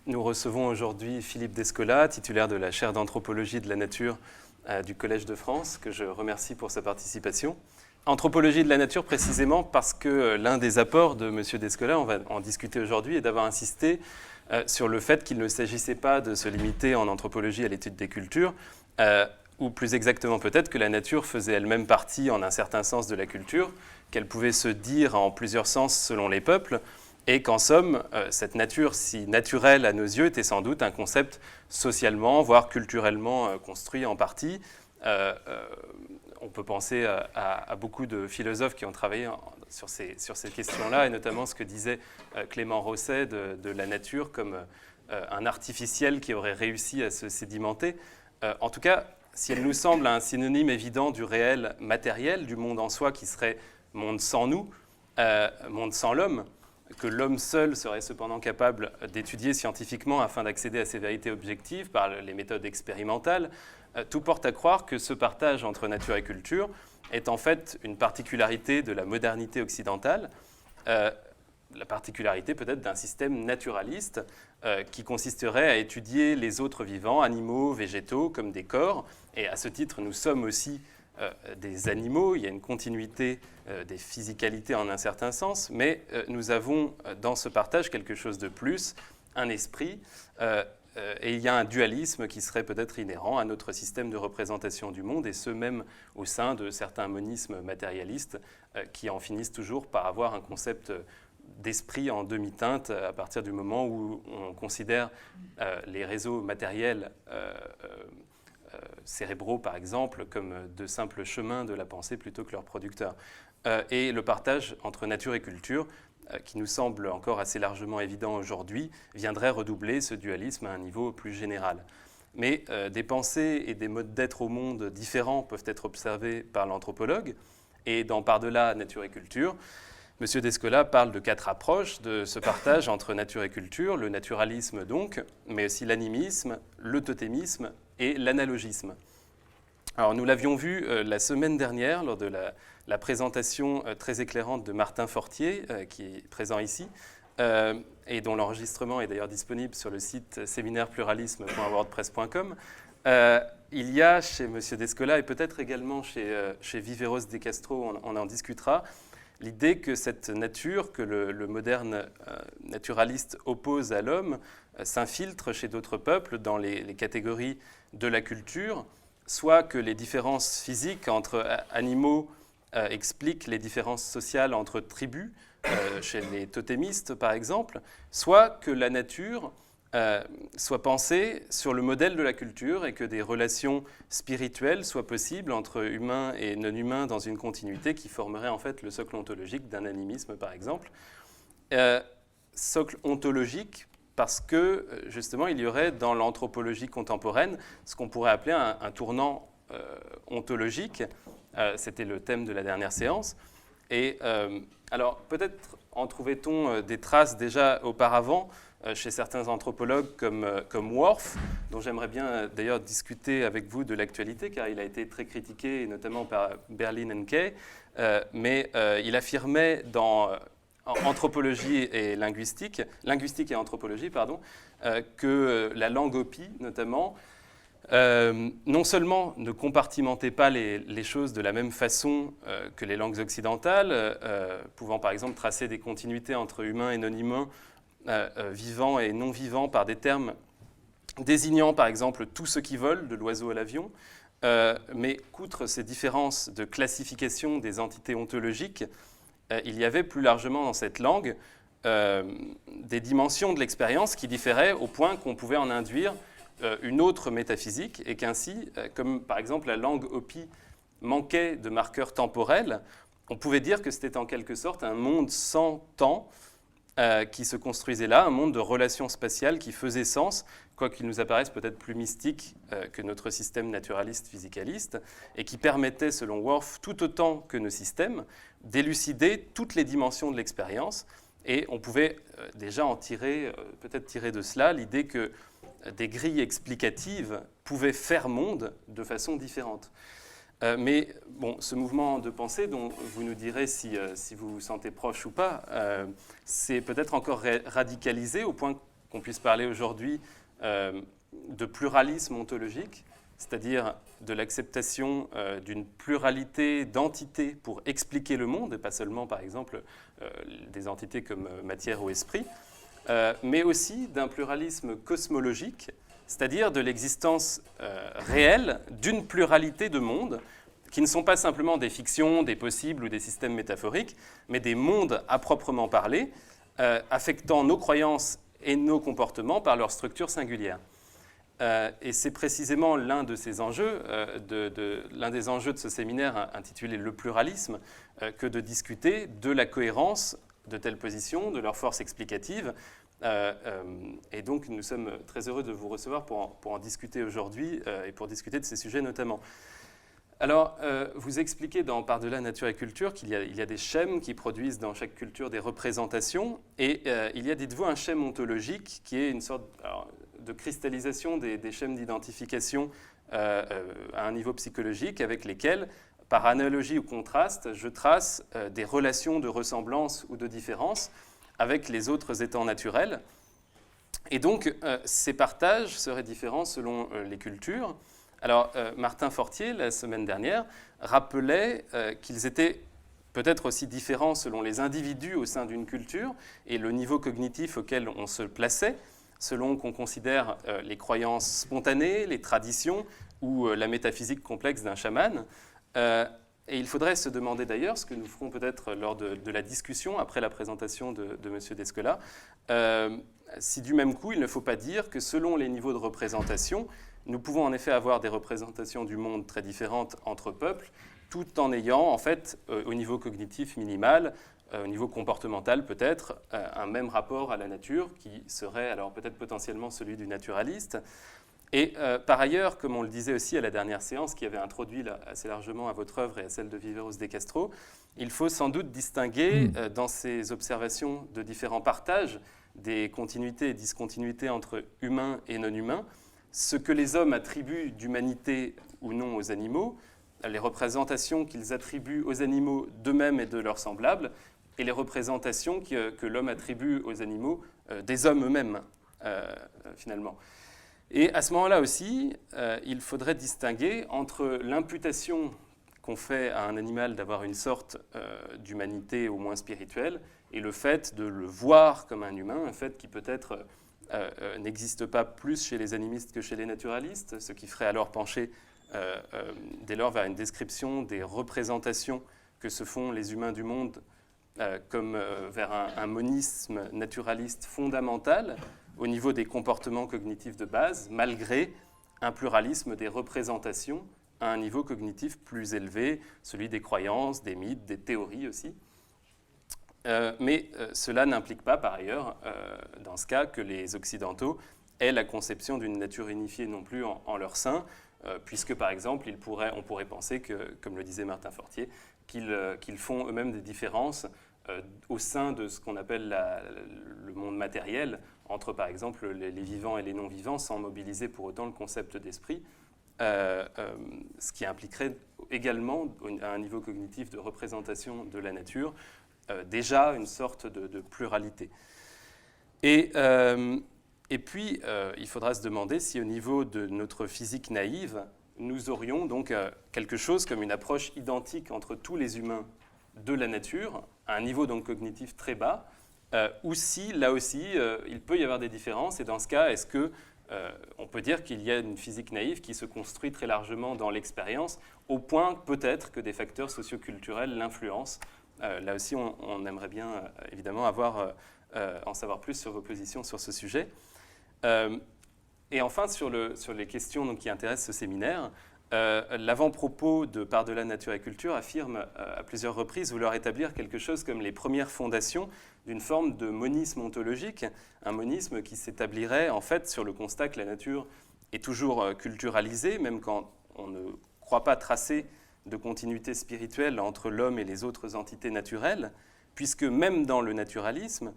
Nous recevons aujourd'hui Philippe Descola, titulaire de la chaire d'anthropologie de la nature du Collège de France, que je remercie pour sa participation. Anthropologie de la nature précisément parce que l'un des apports de M. Descola, on va en discuter aujourd'hui, est d'avoir insisté sur le fait qu'il ne s'agissait pas de se limiter en anthropologie à l'étude des cultures, ou plus exactement peut-être que la nature faisait elle-même partie en un certain sens de la culture, qu'elle pouvait se dire en plusieurs sens selon les peuples, et qu'en somme, cette nature si naturelle à nos yeux était sans doute un concept socialement, voire culturellement construit en partie. On peut penser à beaucoup de philosophes qui ont travaillé sur ces questions-là, et notamment ce que disait Clément Rosset de la nature comme un artificiel qui aurait réussi à se sédimenter. En tout cas, si elle nous semble un synonyme évident du réel matériel, du monde en soi qui serait monde sans nous, monde sans l'homme, que l'homme seul serait cependant capable d'étudier scientifiquement afin d'accéder à ces vérités objectives par les méthodes expérimentales, tout porte à croire que ce partage entre nature et culture est en fait une particularité de la modernité occidentale, la particularité peut-être d'un système naturaliste qui consisterait à étudier les autres vivants, animaux, végétaux, comme des corps. Et à ce titre, nous sommes aussi des animaux, il y a une continuité des physicalités en un certain sens, mais nous avons dans ce partage quelque chose de plus, un esprit, et il y a un dualisme qui serait peut-être inhérent à notre système de représentation du monde, et ce même au sein de certains monismes matérialistes qui en finissent toujours par avoir un concept d'esprit en demi-teinte à partir du moment où on considère les réseaux matériels cérébraux, par exemple, comme de simples chemins de la pensée plutôt que leurs producteurs. Et le partage entre nature et culture, qui nous semble encore assez largement évident aujourd'hui, viendrait redoubler ce dualisme à un niveau plus général. Mais des pensées et des modes d'être au monde différents peuvent être observés par l'anthropologue, et dans Par-delà nature et culture, M. Descola parle de 4 approches de ce partage entre nature et culture, le naturalisme donc, mais aussi l'animisme, le totémisme et l'analogisme. Alors nous l'avions vu la semaine dernière lors de la présentation très éclairante de Martin Fortier, qui est présent ici, et dont l'enregistrement est d'ailleurs disponible sur le site séminaire-pluralisme.wordpress.com. Il y a chez M. Descola, et peut-être également chez Viveros de Castro, on en discutera, l'idée que cette nature que le moderne naturaliste oppose à l'homme s'infiltre chez d'autres peuples dans les catégories de la culture, soit que les différences physiques entre animaux expliquent les différences sociales entre tribus, chez les totémistes par exemple, soit que la nature soit pensée sur le modèle de la culture et que des relations spirituelles soient possibles entre humains et non-humains dans une continuité qui formerait en fait le socle ontologique d'un animisme par exemple. Socle ontologique parce que justement il y aurait dans l'anthropologie contemporaine ce qu'on pourrait appeler un tournant ontologique. C'était le thème de la dernière séance. Et alors peut-être en trouvait-on des traces déjà auparavant chez certains anthropologues comme Worf, dont j'aimerais bien d'ailleurs discuter avec vous de l'actualité, car il a été très critiqué, notamment par Berlin and Kay, mais il affirmait dans anthropologie et linguistique et anthropologie, que la langue Hopi, notamment, non seulement ne compartimentait pas les choses de la même façon que les langues occidentales, pouvant par exemple tracer des continuités entre humains et non-humains, vivants et non-vivants par des termes désignant par exemple tout ce qui vole, de l'oiseau à l'avion, mais qu'outre ces différences de classification des entités ontologiques, il y avait plus largement dans cette langue des dimensions de l'expérience qui différaient au point qu'on pouvait en induire une autre métaphysique, et qu'ainsi, comme par exemple la langue Hopi manquait de marqueurs temporels, on pouvait dire que c'était en quelque sorte un monde sans temps qui se construisait là, un monde de relations spatiales qui faisait sens, quoiqu'il nous apparaisse peut-être plus mystique que notre système naturaliste physicaliste, et qui permettait, selon Worf, tout autant que nos systèmes, d'élucider toutes les dimensions de l'expérience. Et on pouvait déjà en tirer, peut-être tirer de cela, l'idée que des grilles explicatives pouvaient faire monde de façon différente. Mais bon, ce mouvement de pensée, dont vous nous direz si vous vous sentez proche ou pas, c'est peut-être encore radicalisé au point qu'on puisse parler aujourd'hui de pluralisme ontologique, c'est-à-dire de l'acceptation d'une pluralité d'entités pour expliquer le monde, et pas seulement, par exemple, des entités comme matière ou esprit, mais aussi d'un pluralisme cosmologique, c'est-à-dire de l'existence réelle d'une pluralité de mondes qui ne sont pas simplement des fictions, des possibles ou des systèmes métaphoriques, mais des mondes à proprement parler, affectant nos croyances et nos comportements par leur structure singulière. Et c'est précisément l'un de ces enjeux, l'un des enjeux de ce séminaire intitulé « Le pluralisme », que de discuter de la cohérence de telles positions, de leur force explicative. Et donc, nous sommes très heureux de vous recevoir pour en discuter aujourd'hui et pour discuter de ces sujets notamment. Alors, vous expliquez dans Par-delà nature et culture qu'il y a des schèmes qui produisent dans chaque culture des représentations, et il y a, dites-vous, un schème ontologique qui est une sorte de cristallisation des schèmes d'identification à un niveau psychologique avec lesquels, par analogie ou contraste, je trace des relations de ressemblance ou de différence avec les autres étangs naturels. Et donc, ces partages seraient différents selon les cultures. Alors, Martin Fortier, la semaine dernière, rappelait qu'ils étaient peut-être aussi différents selon les individus au sein d'une culture et le niveau cognitif auquel on se plaçait, selon qu'on considère les croyances spontanées, les traditions ou la métaphysique complexe d'un chaman. Et il faudrait se demander d'ailleurs, ce que nous ferons peut-être lors de la discussion après la présentation de M. Descola, si du même coup, il ne faut pas dire que selon les niveaux de représentation, nous pouvons en effet avoir des représentations du monde très différentes entre peuples, tout en ayant en fait, au niveau cognitif minimal, au niveau comportemental peut-être, un même rapport à la nature qui serait alors peut-être potentiellement celui du naturaliste. Et par ailleurs, comme on le disait aussi à la dernière séance, qui avait introduit assez largement à votre œuvre et à celle de Viveros de Castro, il faut sans doute distinguer dans ces observations de différents partages des continuités et discontinuités entre humains et non-humains, ce que les hommes attribuent d'humanité ou non aux animaux, les représentations qu'ils attribuent aux animaux d'eux-mêmes et de leurs semblables, et les représentations que l'homme attribue aux animaux des hommes eux-mêmes, finalement. Et à ce moment-là aussi, il faudrait distinguer entre l'imputation qu'on fait à un animal d'avoir une sorte d'humanité au moins spirituelle et le fait de le voir comme un humain, un fait qui peut-être n'existe pas plus chez les animistes que chez les naturalistes, ce qui ferait alors pencher dès lors vers une description des représentations que se font les humains du monde comme vers un monisme naturaliste fondamental au niveau des comportements cognitifs de base, malgré un pluralisme des représentations à un niveau cognitif plus élevé, celui des croyances, des mythes, des théories aussi. Mais cela n'implique pas, par ailleurs, dans ce cas, que les Occidentaux aient la conception d'une nature unifiée non plus en leur sein, puisque, par exemple, on pourrait penser que, comme le disait Martin Fortier, qu'ils font eux-mêmes des différences au sein de ce qu'on appelle le monde matériel, entre, par exemple, les vivants et les non-vivants, sans mobiliser pour autant le concept d'esprit, ce qui impliquerait également, à un niveau cognitif de représentation de la nature, déjà une sorte de pluralité. Et puis, il faudra se demander si au niveau de notre physique naïve, nous aurions donc quelque chose comme une approche identique entre tous les humains de la nature, à un niveau donc cognitif très bas, ou si, là aussi, il peut y avoir des différences, et dans ce cas, est-ce que on peut dire qu'il y a une physique naïve qui se construit très largement dans l'expérience, au point peut-être que des facteurs socioculturels l'influencent. Là aussi, on aimerait bien, évidemment, en savoir plus sur vos positions sur ce sujet. Et enfin, sur les questions donc, qui intéressent ce séminaire, l'avant-propos de Par-delà nature et culture affirme à plusieurs reprises vouloir établir quelque chose comme les premières fondations d'une forme de monisme ontologique, un monisme qui s'établirait en fait sur le constat que la nature est toujours culturalisée, même quand on ne croit pas tracer de continuité spirituelle entre l'homme et les autres entités naturelles, puisque même dans le naturalisme,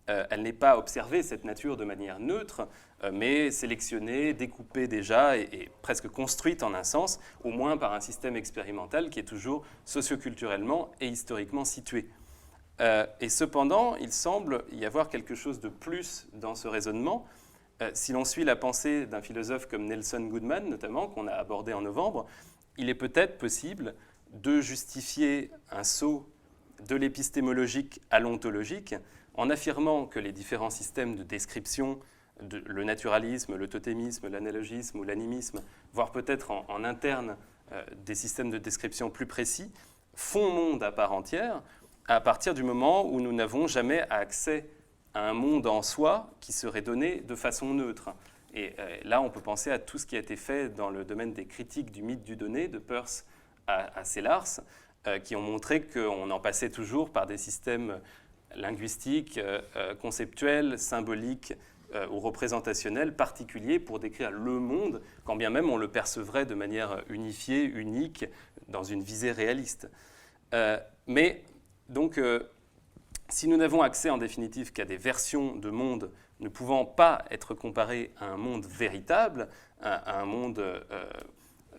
elle n'est pas observée, cette nature, de manière neutre, mais sélectionnée, découpée déjà et presque construite en un sens, au moins par un système expérimental qui est toujours socioculturellement et historiquement situé. Et cependant, il semble y avoir quelque chose de plus dans ce raisonnement. Si l'on suit la pensée d'un philosophe comme Nelson Goodman, notamment, qu'on a abordé en novembre, il est peut-être possible de justifier un saut de l'épistémologique à l'ontologique en affirmant que les différents systèmes de description, le naturalisme, le totémisme, l'analogisme ou l'animisme, voire peut-être en interne des systèmes de description plus précis, font monde à part entière à partir du moment où nous n'avons jamais accès à un monde en soi qui serait donné de façon neutre. Et là, on peut penser à tout ce qui a été fait dans le domaine des critiques du mythe du donné, de Peirce à Sellars, qui ont montré qu'on en passait toujours par des systèmes linguistiques, conceptuels, symboliques ou représentationnels particuliers pour décrire le monde, quand bien même on le percevrait de manière unifiée, unique, dans une visée réaliste. Mais donc, si nous n'avons accès en définitive qu'à des versions de monde ne pouvant pas être comparées à un monde véritable, à un monde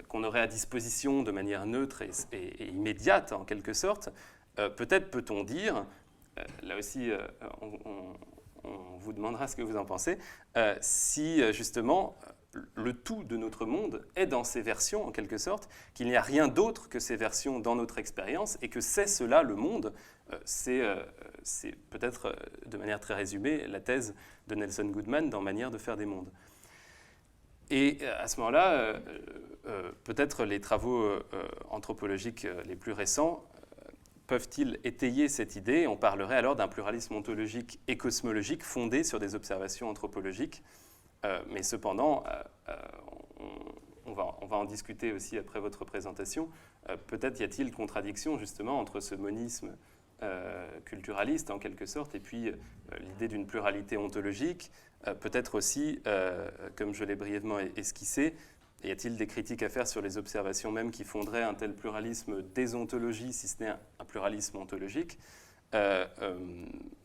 qu'on aurait à disposition de manière neutre et immédiate en quelque sorte, peut-être peut-on dire, là aussi on vous demandera ce que vous en pensez, si justement le tout de notre monde est dans ces versions en quelque sorte, qu'il n'y a rien d'autre que ces versions dans notre expérience et que c'est cela le monde. C'est peut-être de manière très résumée la thèse de Nelson Goodman dans Manière de faire des mondes. Et à ce moment-là, peut-être les travaux anthropologiques les plus récents peuvent-ils étayer cette idée? On parlerait alors d'un pluralisme ontologique et cosmologique fondé sur des observations anthropologiques. Mais cependant, on va en discuter aussi après votre présentation. Peut-être y a-t-il contradiction justement entre ce monisme culturaliste en quelque sorte et puis l'idée d'une pluralité ontologique. Peut-être aussi, comme je l'ai brièvement esquissé, y a-t-il des critiques à faire sur les observations même qui fonderaient un tel pluralisme des ontologies, si ce n'est un pluralisme ontologique?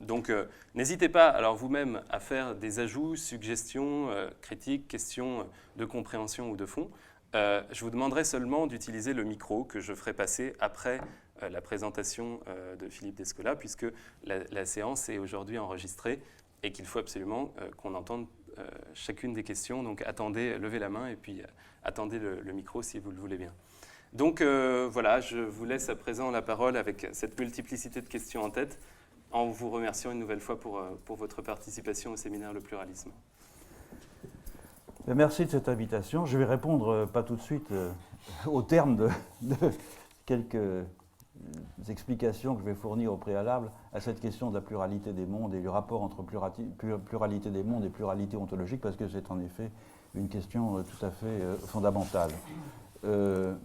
Donc, n'hésitez pas alors vous-même à faire des ajouts, suggestions, critiques, questions de compréhension ou de fond. Je vous demanderai seulement d'utiliser le micro que je ferai passer après la présentation de Philippe Descola, puisque la séance est aujourd'hui enregistrée et qu'il faut absolument qu'on entende chacune des questions. Donc attendez, levez la main et puis attendez le micro si vous le voulez bien. Donc voilà, je vous laisse à présent la parole avec cette multiplicité de questions en tête, en vous remerciant une nouvelle fois pour votre participation au séminaire Le Pluralisme. Merci de cette invitation. Je vais répondre, pas tout de suite, au terme de quelques explications que je vais fournir au préalable à cette question de la pluralité des mondes et du rapport entre pluralité des mondes et pluralité ontologique, parce que c'est en effet une question tout à fait fondamentale.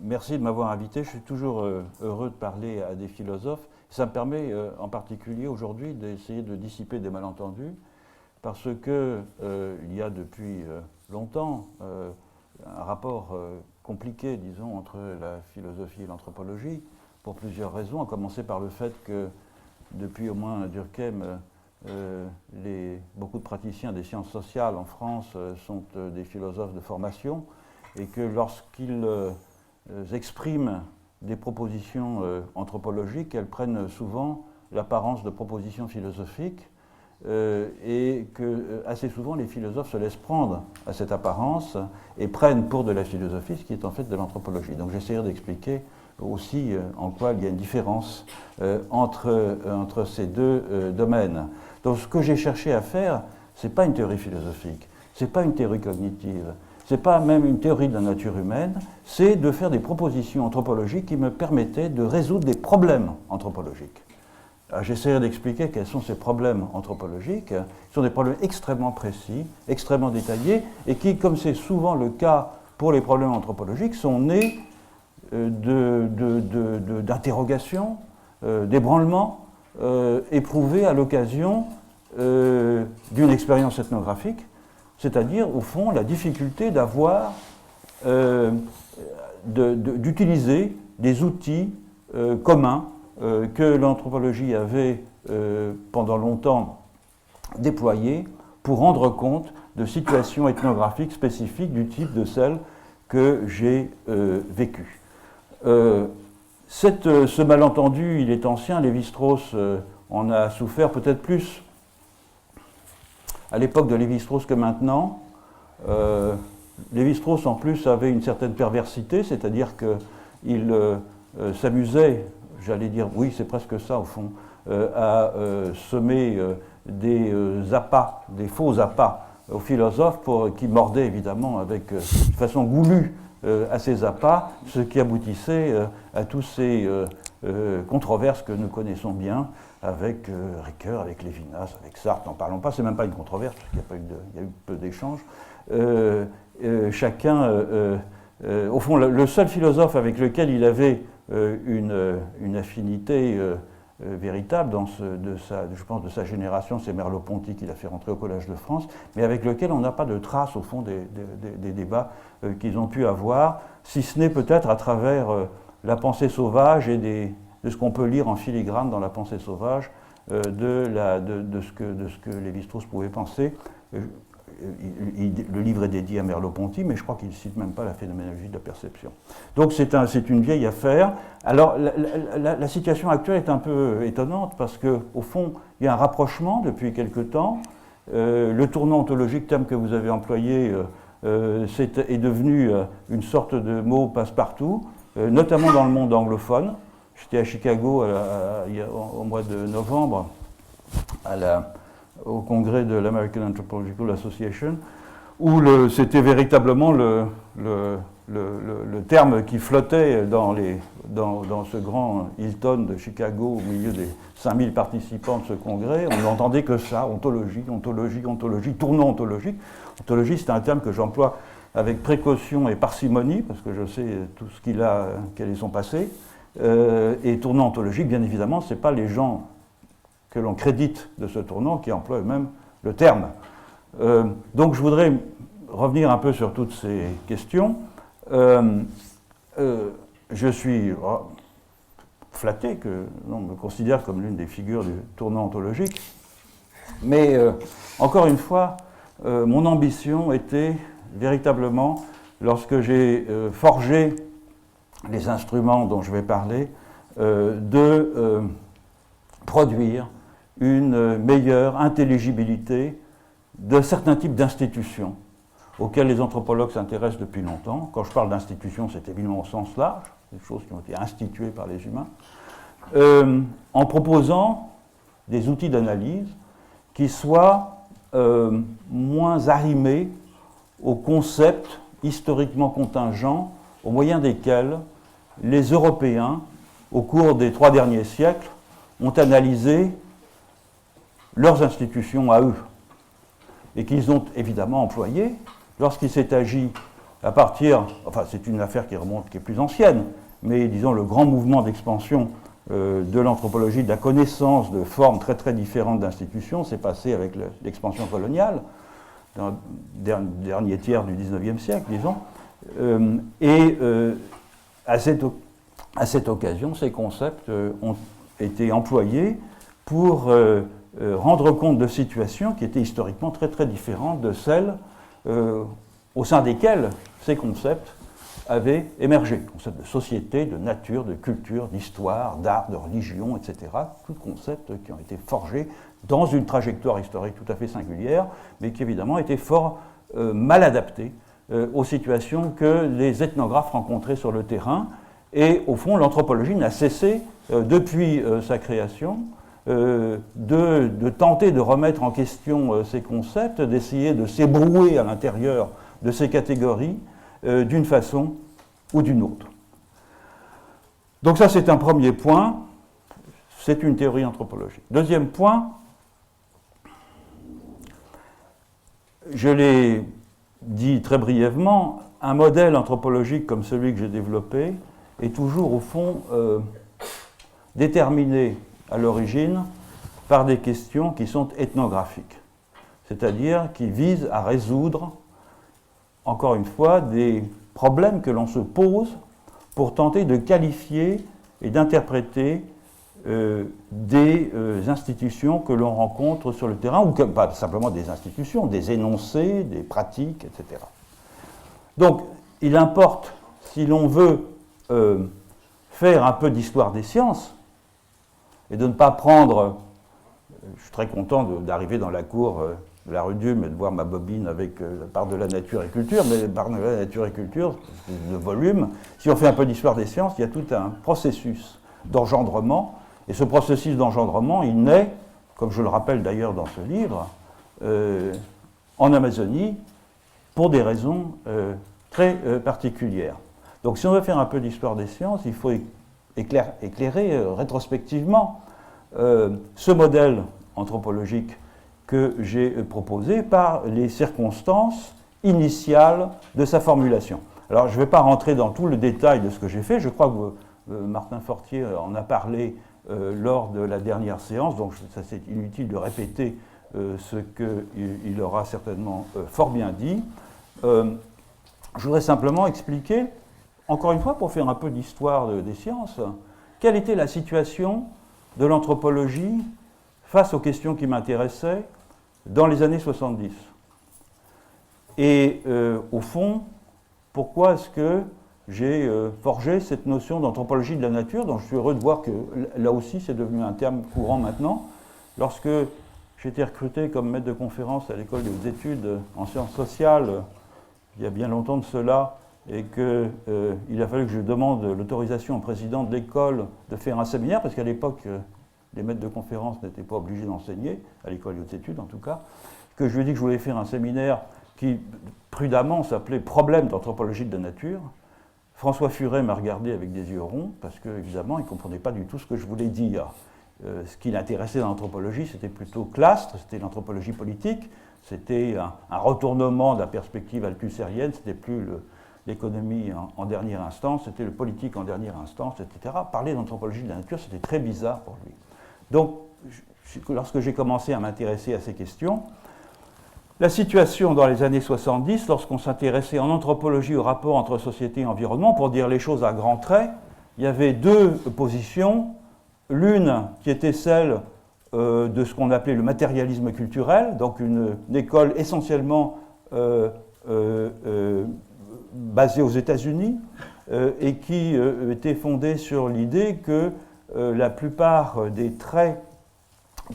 Merci de m'avoir invité. Je suis toujours heureux de parler à des philosophes. Ça me permet en particulier aujourd'hui d'essayer de dissiper des malentendus, parce que il y a depuis longtemps un rapport compliqué, disons, entre la philosophie et l'anthropologie, pour plusieurs raisons, à commencer par le fait que depuis au moins Durkheim, beaucoup de praticiens des sciences sociales en France sont des philosophes de formation, et que lorsqu'ils expriment des propositions anthropologiques, elles prennent souvent l'apparence de propositions philosophiques, et que assez souvent les philosophes se laissent prendre à cette apparence et prennent pour de la philosophie ce qui est en fait de l'anthropologie. Donc j'essaierai d'expliquer aussi en quoi il y a une différence entre ces deux domaines. Donc ce que j'ai cherché à faire, ce n'est pas une théorie philosophique, ce n'est pas une théorie cognitive, ce n'est pas même une théorie de la nature humaine, c'est de faire des propositions anthropologiques qui me permettaient de résoudre des problèmes anthropologiques. J'essaierai d'expliquer quels sont ces problèmes anthropologiques. Ce sont des problèmes extrêmement précis, extrêmement détaillés, et qui, comme c'est souvent le cas pour les problèmes anthropologiques, sont nés d'interrogations, d'ébranlements éprouvés à l'occasion d'une expérience ethnographique, c'est-à-dire, au fond, la difficulté d'utiliser des outils communs que l'anthropologie avait pendant longtemps déployés pour rendre compte de situations ethnographiques spécifiques du type de celles que j'ai vécues. Ce malentendu, il est ancien. Lévi-Strauss en a souffert peut-être plus à l'époque de Lévi-Strauss que maintenant. Lévi-Strauss, en plus, avait une certaine perversité, c'est-à-dire qu'il s'amusait, j'allais dire, oui, c'est presque ça au fond, à semer des appâts, des faux appâts aux philosophes qui mordaient évidemment avec de façon goulue à ces appâts, ce qui aboutissait à tous ces controverses que nous connaissons bien avec Ricoeur, avec Lévinas, avec Sartre, n'en parlons pas, c'est même pas une controverse, parce qu'il y a eu peu d'échanges. Chacun, au fond, le seul philosophe avec lequel il avait une affinité véritable je pense de sa génération, c'est Merleau-Ponty qui l'a fait rentrer au Collège de France, mais avec lequel on n'a pas de trace au fond des débats qu'ils ont pu avoir, si ce n'est peut-être à travers la pensée sauvage et de ce qu'on peut lire en filigrane dans la pensée sauvage de ce que Lévi-Strauss pouvait penser. Le livre est dédié à Merleau-Ponty, mais je crois qu'il ne cite même pas la phénoménologie de la perception. Donc c'est une vieille affaire. Alors la situation actuelle est un peu étonnante parce qu'au fond, il y a un rapprochement depuis quelque temps. Le tournant ontologique, terme que vous avez employé, est devenu une sorte de mot passe-partout, notamment dans le monde anglophone. J'étais à Chicago au mois de novembre au congrès de l'American Anthropological Association, où c'était véritablement le terme qui flottait dans ce grand Hilton de Chicago, au milieu des 5000 participants de ce congrès. On n'entendait que ça, ontologie, ontologie, ontologie, tournant ontologique. Ontologie, c'est un terme que j'emploie avec précaution et parcimonie, parce que je sais tout ce quel est son passé. Et tournant ontologique, bien évidemment, ce n'est pas les gens que l'on crédite de ce tournant qui emploient eux-mêmes le terme. Donc je voudrais revenir un peu sur toutes ces questions. Je suis flatté que l'on me considère comme l'une des figures du tournant ontologique, mais encore une fois, mon ambition était véritablement, lorsque j'ai forgé les instruments dont je vais parler, de produire une meilleure intelligibilité de certains types d'institutions auxquelles les anthropologues s'intéressent depuis longtemps. Quand je parle d'institutions, c'est évidemment au sens large, des choses qui ont été instituées par les humains, en proposant des outils d'analyse qui soient moins arrimés aux concepts historiquement contingents au moyen desquels les Européens, au cours des 3 derniers siècles, ont analysé leurs institutions à eux, et qu'ils ont évidemment employées lorsqu'il s'est agi à partir, enfin c'est une affaire qui est plus ancienne, mais disons le grand mouvement d'expansion de l'anthropologie, de la connaissance de formes très très différentes d'institutions, s'est passé avec l'expansion coloniale, dans le dernier tiers du XIXe siècle, disons, à cette occasion, ces concepts ont été employés pour rendre compte de situations qui étaient historiquement très très différentes de celles au sein desquelles ces concepts avaient émergé. Concepts de société, de nature, de culture, d'histoire, d'art, de religion, etc. Tous concepts qui ont été forgés dans une trajectoire historique tout à fait singulière, mais qui évidemment étaient fort mal adaptés aux situations que les ethnographes rencontraient sur le terrain. Et au fond, l'anthropologie n'a cessé, depuis sa création, de tenter de remettre en question ces concepts, d'essayer de s'ébrouer à l'intérieur de ces catégories d'une façon ou d'une autre. Donc ça, c'est un premier point, c'est une théorie anthropologique. Deuxième point, je l'ai dit très brièvement, un modèle anthropologique comme celui que j'ai développé est toujours, au fond, déterminé à l'origine par des questions qui sont ethnographiques, c'est-à-dire qui visent à résoudre, encore une fois, des problèmes que l'on se pose pour tenter de qualifier et d'interpréter des institutions que l'on rencontre sur le terrain, ou pas simplement des institutions, des énoncés, des pratiques, etc. Donc, il importe, si l'on veut faire un peu d'histoire des sciences, et de ne pas prendre... Je suis très content d'arriver dans la cour de la rue d'Ulm et de voir ma bobine avec la part de la nature et culture, mais la part de la nature et culture, de volume, si on fait un peu d'histoire des sciences, il y a tout un processus d'engendrement, et ce processus d'engendrement, il naît, comme je le rappelle d'ailleurs dans ce livre, en Amazonie, pour des raisons très particulières. Donc si on veut faire un peu d'histoire des sciences, il faut éclairer rétrospectivement ce modèle anthropologique que j'ai proposé par les circonstances initiales de sa formulation. Alors je ne vais pas rentrer dans tout le détail de ce que j'ai fait, je crois que Martin Fortier en a parlé lors de la dernière séance, donc ça c'est inutile de répéter ce qu'il aura certainement fort bien dit. Je voudrais simplement expliquer, encore une fois pour faire un peu d'histoire des sciences, quelle était la situation de l'anthropologie face aux questions qui m'intéressaient dans les années 70. Et au fond, pourquoi est-ce que j'ai forgé cette notion d'anthropologie de la nature, dont je suis heureux de voir que là aussi c'est devenu un terme courant maintenant. Lorsque j'ai été recruté comme maître de conférence à l'école des études en sciences sociales, il y a bien longtemps de cela, et qu'il a fallu que je demande l'autorisation au président de l'école de faire un séminaire, parce qu'à l'époque, les maîtres de conférences n'étaient pas obligés d'enseigner, à l'école des études en tout cas, que je lui ai dit que je voulais faire un séminaire qui, prudemment, s'appelait « Problème d'anthropologie de la nature ». François Furet m'a regardé avec des yeux ronds, parce qu'évidemment, il ne comprenait pas du tout ce que je voulais dire. Ce qui l'intéressait dans l'anthropologie, c'était plutôt clastre, c'était l'anthropologie politique, c'était un retournement de la perspective althusérienne, c'était plus l'économie en dernière instance, c'était le politique en dernière instance, etc. Parler d'anthropologie de la nature, c'était très bizarre pour lui. Donc, lorsque j'ai commencé à m'intéresser à ces questions, la situation dans les années 70, lorsqu'on s'intéressait en anthropologie au rapport entre société et environnement, pour dire les choses à grands traits, il y avait deux positions. L'une qui était celle de ce qu'on appelait le matérialisme culturel, donc une école essentiellement basée aux États-Unis et qui était fondée sur l'idée que la plupart des traits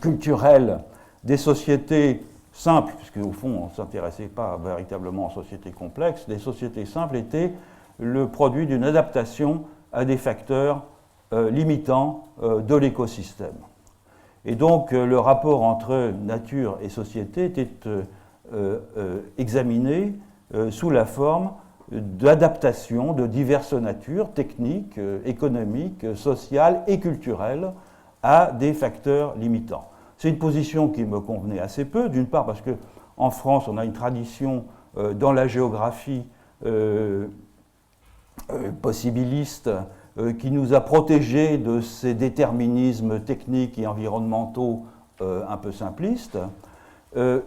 culturels des sociétés simples, puisque au fond on ne s'intéressait pas véritablement aux sociétés complexes, les sociétés simples étaient le produit d'une adaptation à des facteurs limitants de l'écosystème. Et donc le rapport entre nature et société était examiné sous la forme d'adaptation de diverses natures, techniques, économiques, sociales et culturelles, à des facteurs limitants. C'est une position qui me convenait assez peu, d'une part parce qu'en France, on a une tradition dans la géographie possibiliste qui nous a protégés de ces déterminismes techniques et environnementaux un peu simplistes,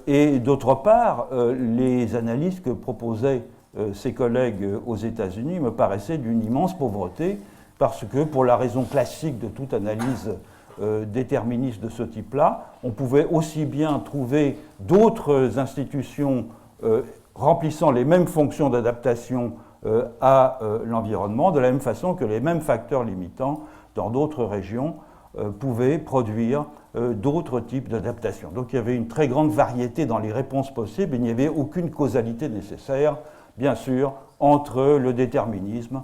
et d'autre part, les analyses que proposaient ses collègues aux États-Unis me paraissaient d'une immense pauvreté, parce que pour la raison classique de toute analyse déterministe de ce type-là, on pouvait aussi bien trouver d'autres institutions remplissant les mêmes fonctions d'adaptation à l'environnement, de la même façon que les mêmes facteurs limitants dans d'autres régions pouvaient produire d'autres types d'adaptations. Donc il y avait une très grande variété dans les réponses possibles, et il n'y avait aucune causalité nécessaire, bien sûr, entre le déterminisme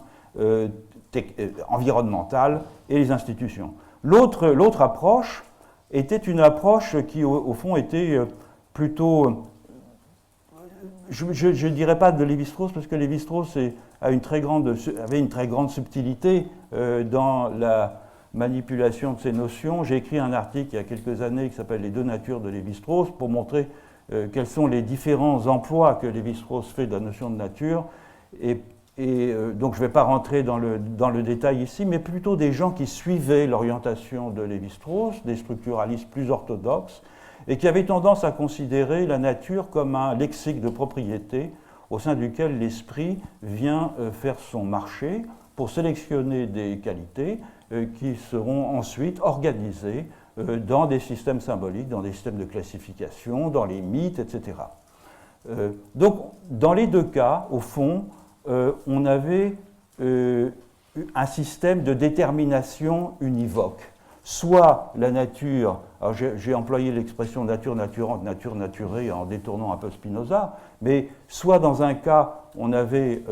environnemental et les institutions. L'autre approche était une approche qui, au fond, était plutôt... Je ne dirais pas de Lévi-Strauss, parce que Lévi-Strauss avait une très grande subtilité dans la manipulation de ces notions. J'ai écrit un article il y a quelques années qui s'appelle « Les deux natures de Lévi-Strauss » pour montrer quels sont les différents emplois que Lévi-Strauss fait de la notion de nature. Donc je ne vais pas rentrer dans le détail ici, mais plutôt des gens qui suivaient l'orientation de Lévi-Strauss, des structuralistes plus orthodoxes, et qui avaient tendance à considérer la nature comme un lexique de propriété au sein duquel l'esprit vient faire son marché pour sélectionner des qualités qui seront ensuite organisés dans des systèmes symboliques, dans des systèmes de classification, dans les mythes, etc. Donc, dans les deux cas, au fond, on avait un système de détermination univoque. Soit la nature, alors j'ai employé l'expression nature naturante, nature naturée en détournant un peu Spinoza, mais soit dans un cas, on avait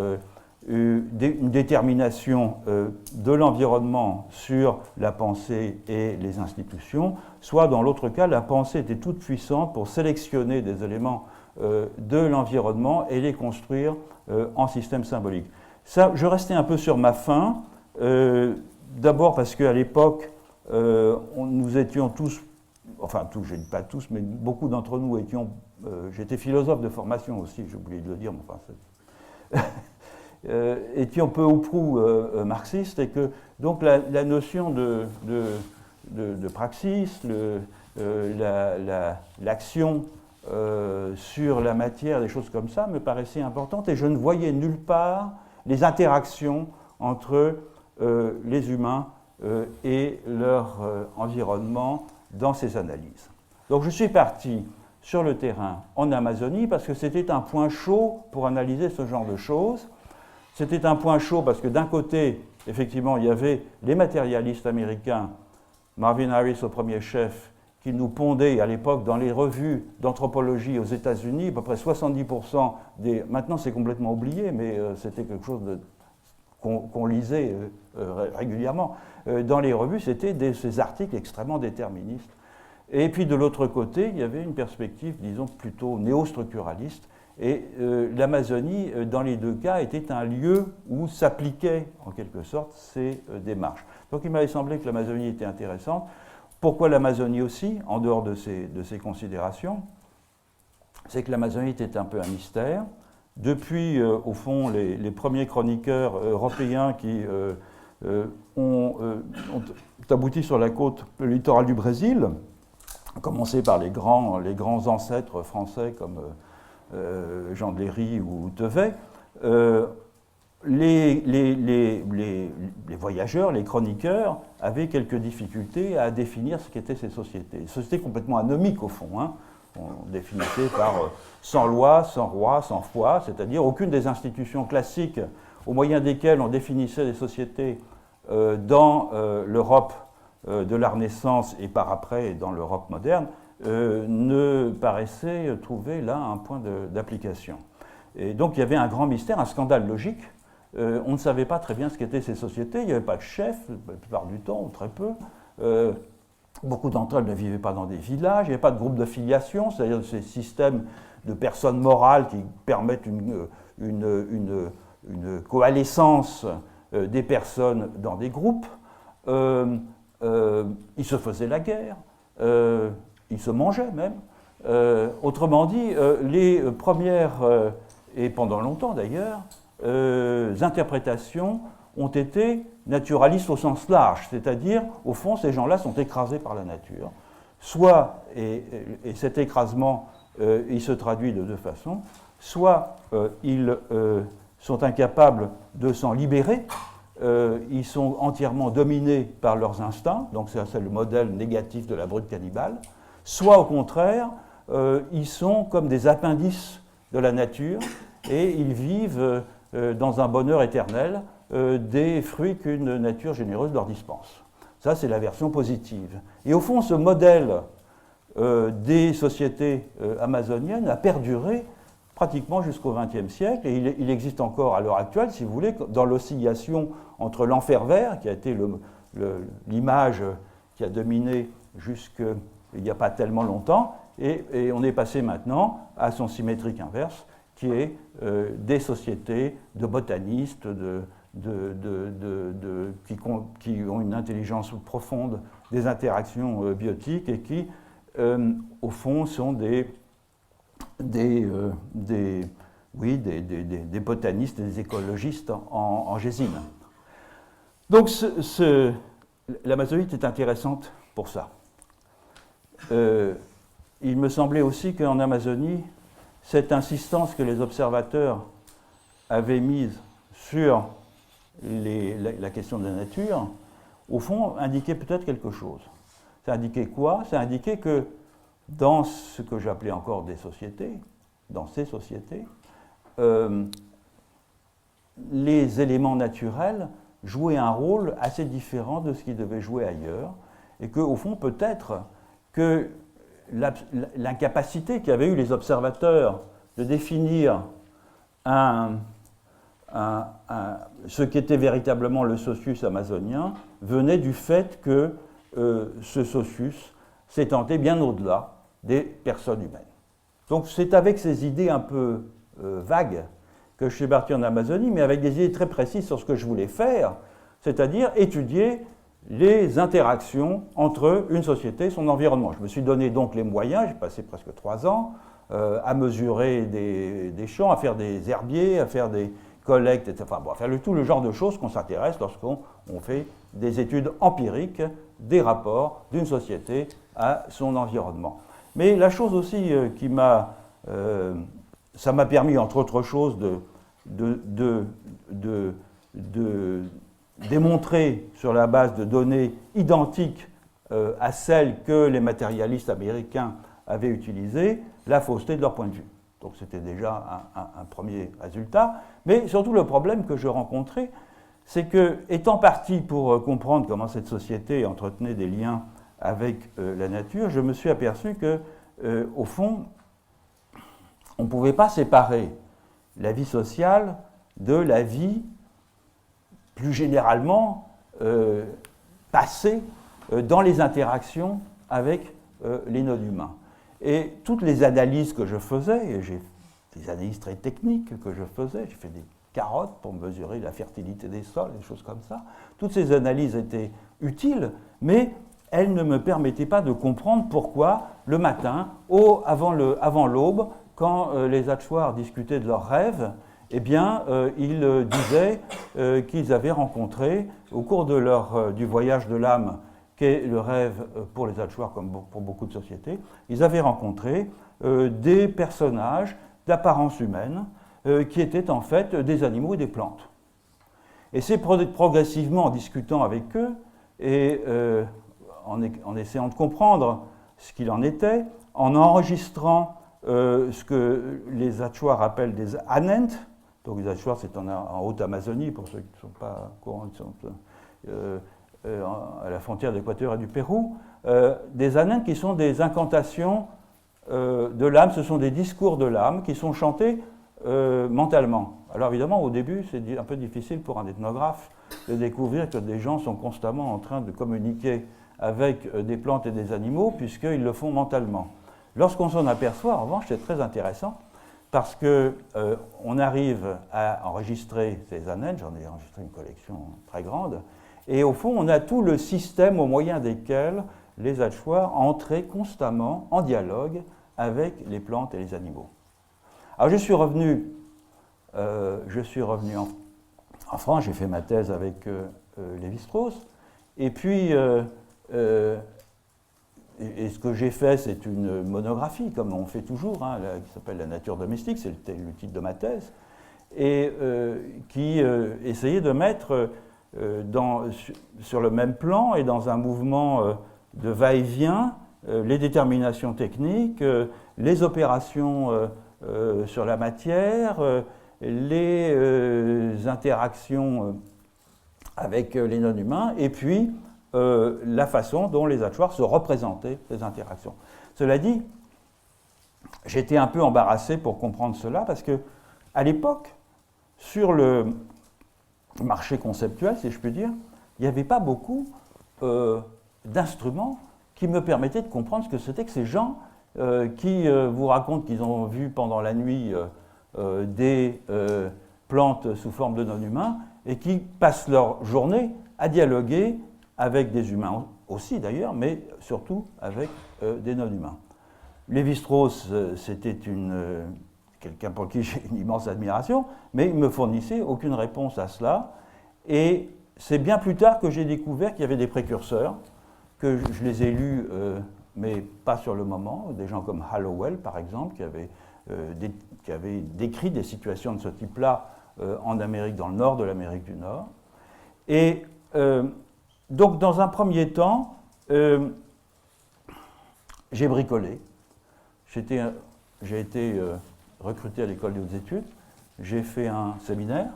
une détermination de l'environnement sur la pensée et les institutions, soit dans l'autre cas, la pensée était toute puissante pour sélectionner des éléments de l'environnement et les construire en système symbolique. Ça, je restais un peu sur ma faim, d'abord parce qu'à l'époque, nous étions tous, enfin tous, je ne dis pas tous, mais beaucoup d'entre nous étions, j'étais philosophe de formation aussi, j'ai oublié de le dire, mais enfin, étions peu ou prou marxistes, et que donc la notion de praxis, l'action sur la matière, des choses comme ça, me paraissait importante, et je ne voyais nulle part les interactions entre les humains et leur environnement dans ces analyses. Donc je suis parti sur le terrain en Amazonie parce que c'était un point chaud pour analyser ce genre de choses. C'était un point chaud parce que d'un côté, effectivement, il y avait les matérialistes américains, Marvin Harris au premier chef, qui nous pondaient à l'époque dans les revues d'anthropologie aux États-Unis, à peu près 70% des... Maintenant c'est complètement oublié, mais c'était quelque chose qu'on lisait régulièrement. Dans les revues, c'était ces articles extrêmement déterministes. Et puis de l'autre côté, il y avait une perspective, disons, plutôt néo-structuraliste. Et l'Amazonie, dans les deux cas, était un lieu où s'appliquaient, en quelque sorte, ces démarches. Donc il m'avait semblé que l'Amazonie était intéressante. Pourquoi l'Amazonie aussi, en dehors de ces considérations? C'est que l'Amazonie était un peu un mystère. Depuis, au fond, les premiers chroniqueurs européens qui ont abouti sur la côte littorale du Brésil, à commencer par les grands ancêtres français comme Jean de Léry ou Tevet, les voyageurs, les chroniqueurs avaient quelques difficultés à définir ce qu'étaient ces sociétés. Des sociétés complètement anomiques au fond, hein. On définissait par sans loi, sans roi, sans foi, c'est-à-dire aucune des institutions classiques au moyen desquelles on définissait les sociétés dans l'Europe de la Renaissance et par après dans l'Europe moderne ne paraissait trouver là un point d'application. Et donc il y avait un grand mystère, un scandale logique. On ne savait pas très bien ce qu'étaient ces sociétés, il n'y avait pas de chef, la plupart du temps, ou très peu. Beaucoup d'entre elles ne vivaient pas dans des villages, il n'y avait pas de groupe de filiation, c'est-à-dire ces systèmes de personnes morales qui permettent une coalescence des personnes dans des groupes. Ils se faisaient la guerre, ils se mangeaient même. Autrement dit, les premières, et pendant longtemps d'ailleurs, interprétations ont été naturalistes au sens large, c'est-à-dire, au fond, ces gens-là sont écrasés par la nature. Soit, et cet écrasement, il se traduit de deux façons, soit ils sont incapables de s'en libérer, ils sont entièrement dominés par leurs instincts, donc c'est le modèle négatif de la brute cannibale, soit au contraire, ils sont comme des appendices de la nature et ils vivent dans un bonheur éternel des fruits qu'une nature généreuse leur dispense. Ça, c'est la version positive. Et au fond, ce modèle des sociétés amazoniennes a perduré pratiquement jusqu'au XXe siècle, et il existe encore à l'heure actuelle, si vous voulez, dans l'oscillation entre l'enfer vert, qui a été l'image qui a dominé jusqu'il n'y a pas tellement longtemps, et on est passé maintenant à son symétrique inverse, qui est des sociétés de botanistes, qui ont une intelligence profonde des interactions biotiques et qui, au fond, sont des botanistes et des écologistes en gésine. Donc l'Amazonie est intéressante pour ça. Il me semblait aussi qu'en Amazonie, cette insistance que les observateurs avaient mise sur la question de la nature au fond, indiquait peut-être quelque chose. Ça indiquait quoi? Ça indiquait que dans ce que j'appelais encore des sociétés, dans ces sociétés, les éléments naturels jouaient un rôle assez différent de ce qu'ils devaient jouer ailleurs, et qu'au fond, peut-être que l'incapacité qu'avaient eu les observateurs de définir ce qu'était véritablement le socius amazonien venait du fait que ce socius s'étendait bien au-delà des personnes humaines. Donc c'est avec ces idées un peu vagues que je suis parti en Amazonie, mais avec des idées très précises sur ce que je voulais faire, c'est-à-dire étudier les interactions entre une société et son environnement. Je me suis donné donc les moyens, j'ai passé presque 3 ans à mesurer des champs, à faire des herbiers, à faire des collectes, etc. Enfin, bon, à faire tout le genre de choses qu'on s'intéresse lorsqu'on fait des études empiriques des rapports d'une société à son environnement. Mais la chose aussi qui m'a... ça m'a permis, entre autres choses, de démontrer sur la base de données identiques à celles que les matérialistes américains avaient utilisées, la fausseté de leur point de vue. Donc c'était déjà un premier résultat. Mais surtout le problème que je rencontrais, c'est que, étant parti pour comprendre comment cette société entretenait des liens avec la nature, je me suis aperçu que, au fond, on ne pouvait pas séparer la vie sociale de la vie plus généralement passée dans les interactions avec les non-humains. Et toutes les analyses que je faisais, et j'ai des analyses très techniques que je faisais, j'ai fait des carottes pour mesurer la fertilité des sols, des choses comme ça, toutes ces analyses étaient utiles, mais elles ne me permettaient pas de comprendre pourquoi, le matin, avant l'aube, quand les Achuars discutaient de leurs rêves, eh bien, ils disaient qu'ils avaient rencontré, au cours de du voyage de l'âme, qu'est le rêve pour les Achuars, comme pour beaucoup de sociétés, ils avaient rencontré des personnages d'apparence humaine qui étaient en fait des animaux et des plantes. Et c'est progressivement, en discutant avec eux et en essayant de comprendre ce qu'il en était, en enregistrant ce que les Achuars appellent des anents. Donc les Achuars, c'est en Haute-Amazonie, pour ceux qui ne sont pas au courant, ils sont à la frontière de l'Équateur et du Pérou. Des anents qui sont des incantations de l'âme, ce sont des discours de l'âme qui sont chantés mentalement. Alors évidemment, au début, c'est un peu difficile pour un ethnographe de découvrir que des gens sont constamment en train de communiquer avec des plantes et des animaux, puisqu'ils le font mentalement. Lorsqu'on s'en aperçoit, en revanche, c'est très intéressant, parce qu'on arrive à enregistrer ces anels, j'en ai enregistré une collection très grande, et au fond, on a tout le système au moyen desquels les Achuars entraient constamment en dialogue avec les plantes et les animaux. Alors je suis revenu en France, j'ai fait ma thèse avec Lévi-Strauss, et puis ce que j'ai fait, c'est une monographie, comme on fait toujours, qui s'appelle La nature domestique, c'est le titre de ma thèse, et qui essayait de mettre sur le même plan et dans un mouvement de va-et-vient les déterminations techniques, les opérations sur la matière, les interactions avec les non-humains, et puis la façon dont les Achuars se représentaient ces interactions. Cela dit, j'étais un peu embarrassé pour comprendre cela, parce que à l'époque, sur le marché conceptuel, si je puis dire, il n'y avait pas beaucoup d'instruments qui me permettaient de comprendre ce que c'était que ces gens qui vous racontent qu'ils ont vu pendant la nuit des plantes sous forme de non-humains et qui passent leur journée à dialoguer avec des humains aussi d'ailleurs, mais surtout avec des non-humains. Lévi-Strauss, c'était quelqu'un pour qui j'ai une immense admiration, mais il ne me fournissait aucune réponse à cela. Et c'est bien plus tard que j'ai découvert qu'il y avait des précurseurs, que je les ai lus, mais pas sur le moment, des gens comme Hallowell, par exemple, qui avaient décrit des situations de ce type-là en Amérique, dans le nord de l'Amérique du Nord. Et donc, dans un premier temps, j'ai bricolé. J'ai été recruté à l'école des hautes études. J'ai fait un séminaire.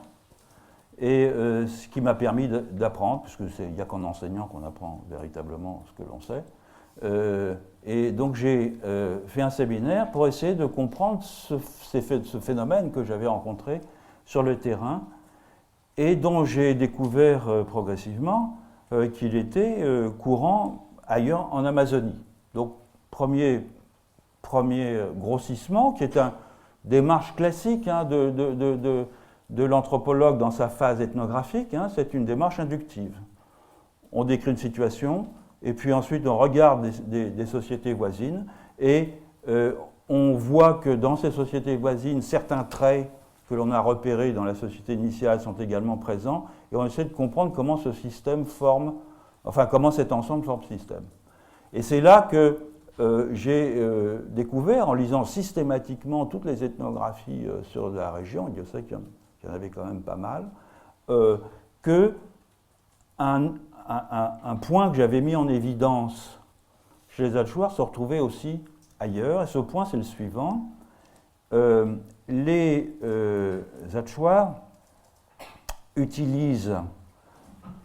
Et ce qui m'a permis d'apprendre, puisque il n'y a qu'en enseignant qu'on apprend véritablement ce que l'on sait. Et donc j'ai fait un séminaire pour essayer de comprendre ce phénomène que j'avais rencontré sur le terrain et dont j'ai découvert progressivement qu'il était courant ailleurs en Amazonie. Donc premier grossissement, qui est une démarche classique hein, de l'anthropologue dans sa phase ethnographique, hein, c'est une démarche inductive. On décrit une situation, et puis ensuite on regarde des sociétés voisines, et on voit que dans ces sociétés voisines, certains traits que l'on a repérés dans la société initiale sont également présents, et on essaie de comprendre comment ce système forme, enfin comment cet ensemble forme système. Et c'est là que j'ai découvert, en lisant systématiquement toutes les ethnographies sur la région, Dieu sait qu'il y en avait quand même pas mal, que un point que j'avais mis en évidence chez les Achuar se retrouvait aussi ailleurs, et ce point c'est le suivant. Les Achuar utilisent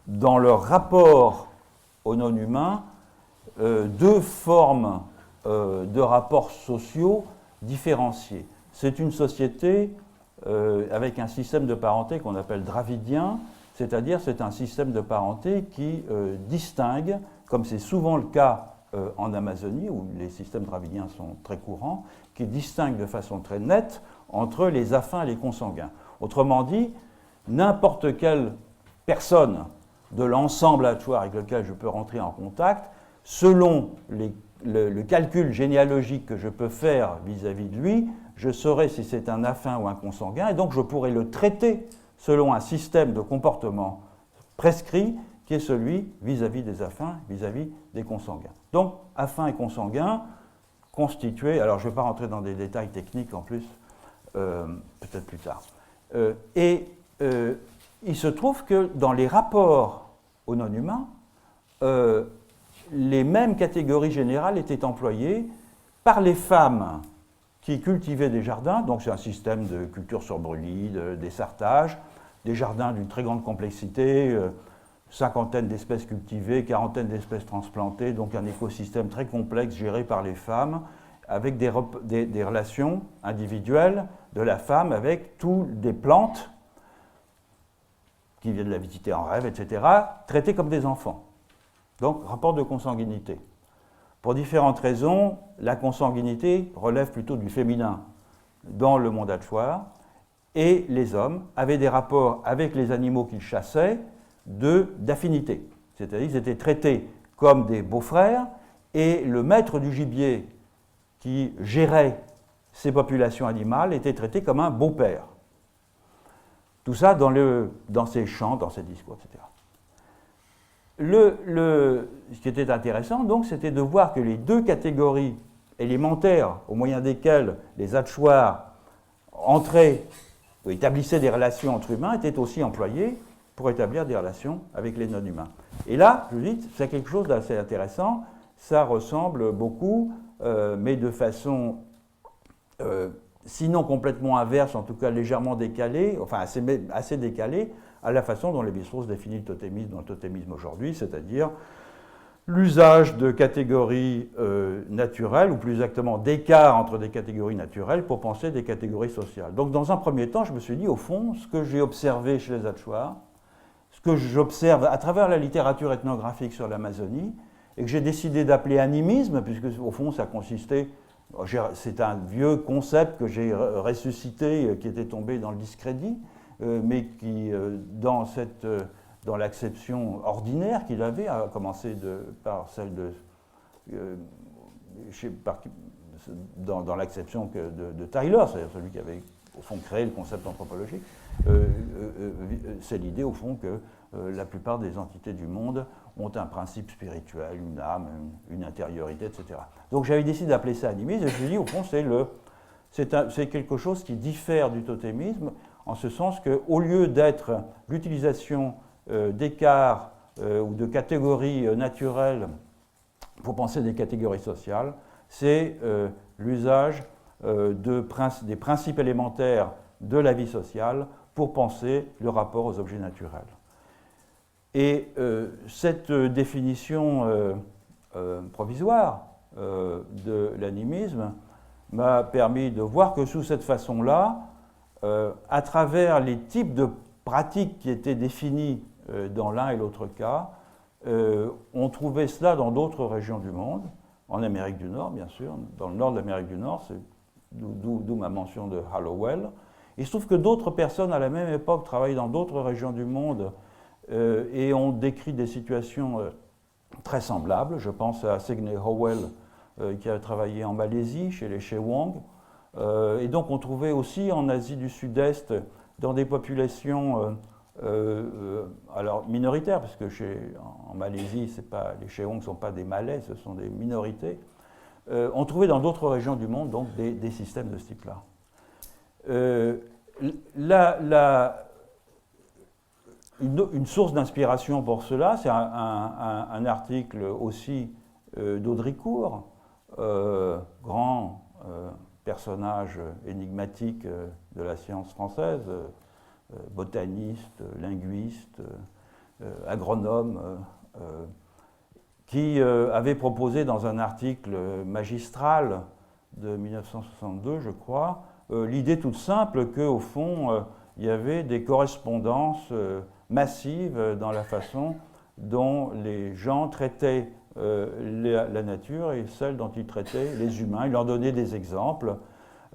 dans leur rapport aux non-humains deux formes de rapports sociaux différenciés. C'est une société avec un système de parenté qu'on appelle dravidien, c'est-à-dire c'est un système de parenté qui distingue, comme c'est souvent le cas en Amazonie, où les systèmes dravidiens sont très courants, qui distingue de façon très nette entre les affins et les consanguins. Autrement dit, n'importe quelle personne de l'ensemble Achuar avec lequel je peux rentrer en contact, selon le calcul généalogique que je peux faire vis-à-vis de lui, je saurai si c'est un affin ou un consanguin, et donc je pourrai le traiter selon un système de comportement prescrit qui est celui vis-à-vis des affins, vis-à-vis des consanguins. Donc, affins et consanguins constitués, alors je ne vais pas rentrer dans des détails techniques en plus, peut-être plus tard. Il se trouve que dans les rapports aux non-humains, les mêmes catégories générales étaient employées par les femmes qui cultivaient des jardins, donc c'est un système de culture sur brûlis, d'essartage, des jardins d'une très grande complexité, cinquantaine d'espèces cultivées, quarantaine d'espèces transplantées, donc un écosystème très complexe géré par les femmes, avec des relations individuelles de la femme avec toutes des plantes qui viennent la visiter en rêve, etc., traitées comme des enfants. Donc, rapport de consanguinité. Pour différentes raisons, la consanguinité relève plutôt du féminin dans le monde Achuar, et les hommes avaient des rapports avec les animaux qu'ils chassaient d'affinité. C'est-à-dire qu'ils étaient traités comme des beaux-frères, et le maître du gibier qui gérait ces populations animales était traité comme un beau-père. Tout ça dans ces chants, dans ces discours, etc. Ce qui était intéressant, donc, c'était de voir que les deux catégories élémentaires au moyen desquelles les Achuar entraient ou établissaient des relations entre humains étaient aussi employées pour établir des relations avec les non-humains. Et là, je vous dis, c'est quelque chose d'assez intéressant. Ça ressemble beaucoup, mais de façon sinon complètement inverse, en tout cas légèrement décalée, enfin assez décalée, à la façon dont Lévi-Strauss définit le totémisme dans le totémisme aujourd'hui, c'est-à-dire l'usage de catégories naturelles, ou plus exactement d'écarts entre des catégories naturelles pour penser des catégories sociales. Donc dans un premier temps, je me suis dit, au fond, ce que j'ai observé chez les Achuar, ce que j'observe à travers la littérature ethnographique sur l'Amazonie, et que j'ai décidé d'appeler animisme, puisque au fond ça consistait, c'est un vieux concept que j'ai ressuscité, qui était tombé dans le discrédit, mais qui, dans l'acception ordinaire qu'il avait, à commencer par celle dans l'acception de Tyler, c'est-à-dire celui qui avait au fond créé le concept anthropologique, c'est l'idée au fond que la plupart des entités du monde ont un principe spirituel, une âme, une intériorité, etc. Donc j'avais décidé d'appeler ça animisme, et je me suis dit, au fond, c'est quelque chose qui diffère du totémisme, en ce sens qu'au lieu d'être l'utilisation d'écarts ou de catégories naturelles pour penser des catégories sociales, c'est l'usage des principes élémentaires de la vie sociale pour penser le rapport aux objets naturels. Et cette définition provisoire de l'animisme m'a permis de voir que sous cette façon-là, à travers les types de pratiques qui étaient définies dans l'un et l'autre cas, on trouvait cela dans d'autres régions du monde, en Amérique du Nord bien sûr, dans le nord de l'Amérique du Nord, c'est d'où ma mention de Hallowell. Il se trouve que d'autres personnes à la même époque travaillent dans d'autres régions du monde et ont décrit des situations très semblables. Je pense à Sidney Howell qui a travaillé en Malaisie chez les Chewang. Et donc on trouvait aussi en Asie du Sud-Est, dans des populations alors minoritaires, parce que en Malaisie, les Chewang ne sont pas des Malais, ce sont des minorités. On trouvait dans d'autres régions du monde donc des systèmes de ce type-là. Une source d'inspiration pour cela, c'est un article aussi d'Audricourt, grand personnage énigmatique de la science française, botaniste, linguiste, agronome, qui avait proposé dans un article magistral de 1962, je crois, l'idée toute simple qu'au fond, il y avait des correspondances massives dans la façon dont les gens traitaient la nature et celle dont ils traitaient les humains. Il leur donnait des exemples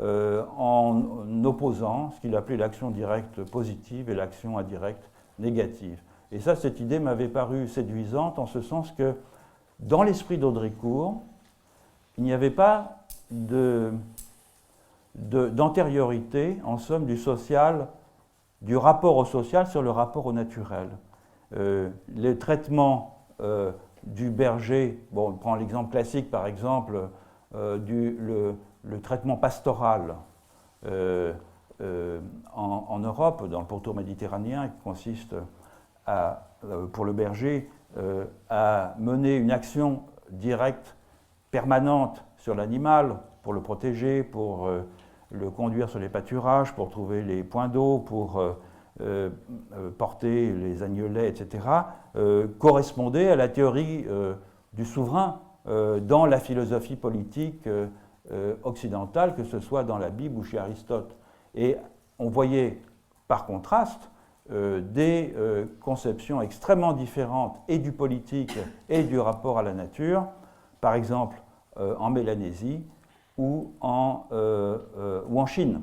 en opposant ce qu'il appelait l'action directe positive et l'action indirecte négative. Et ça, cette idée m'avait paru séduisante en ce sens que dans l'esprit d'Audricourt, il n'y avait pas d'antériorité, en somme, du social, du rapport au social sur le rapport au naturel. Les traitements du berger, bon, on prend l'exemple classique par exemple, le traitement pastoral en Europe, dans le pourtour méditerranéen, qui consiste pour le berger à mener une action directe, permanente sur l'animal, pour le protéger, pour le conduire sur les pâturages, pour trouver les points d'eau, pour porter les agnelets, etc., correspondait à la théorie du souverain dans la philosophie politique occidentale, que ce soit dans la Bible ou chez Aristote. Et on voyait, par contraste, des conceptions extrêmement différentes et du politique et du rapport à la nature, par exemple en Mélanésie ou en Chine.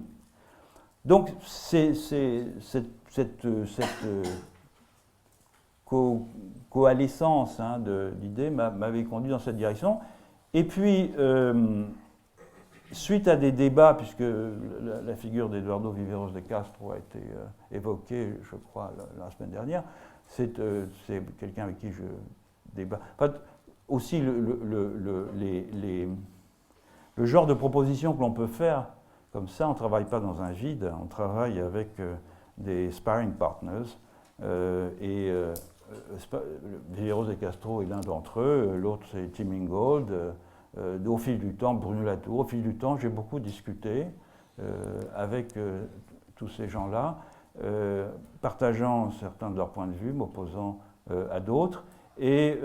Donc cette coalescence d'idées m'avait conduit dans cette direction. Et puis, suite à des débats, puisque la figure d'Eduardo Viveros de Castro a été évoquée, je crois, la semaine dernière, c'est quelqu'un avec qui je débat. Enfin, aussi, le genre de proposition que l'on peut faire, comme ça, on ne travaille pas dans un vide, on travaille avec des sparring partners, Viveros de Castro est l'un d'entre eux, l'autre c'est Tim Ingold. Au fil du temps, Bruno Latour, au fil du temps, j'ai beaucoup discuté avec tous ces gens-là, partageant certains de leurs points de vue, m'opposant à d'autres. Et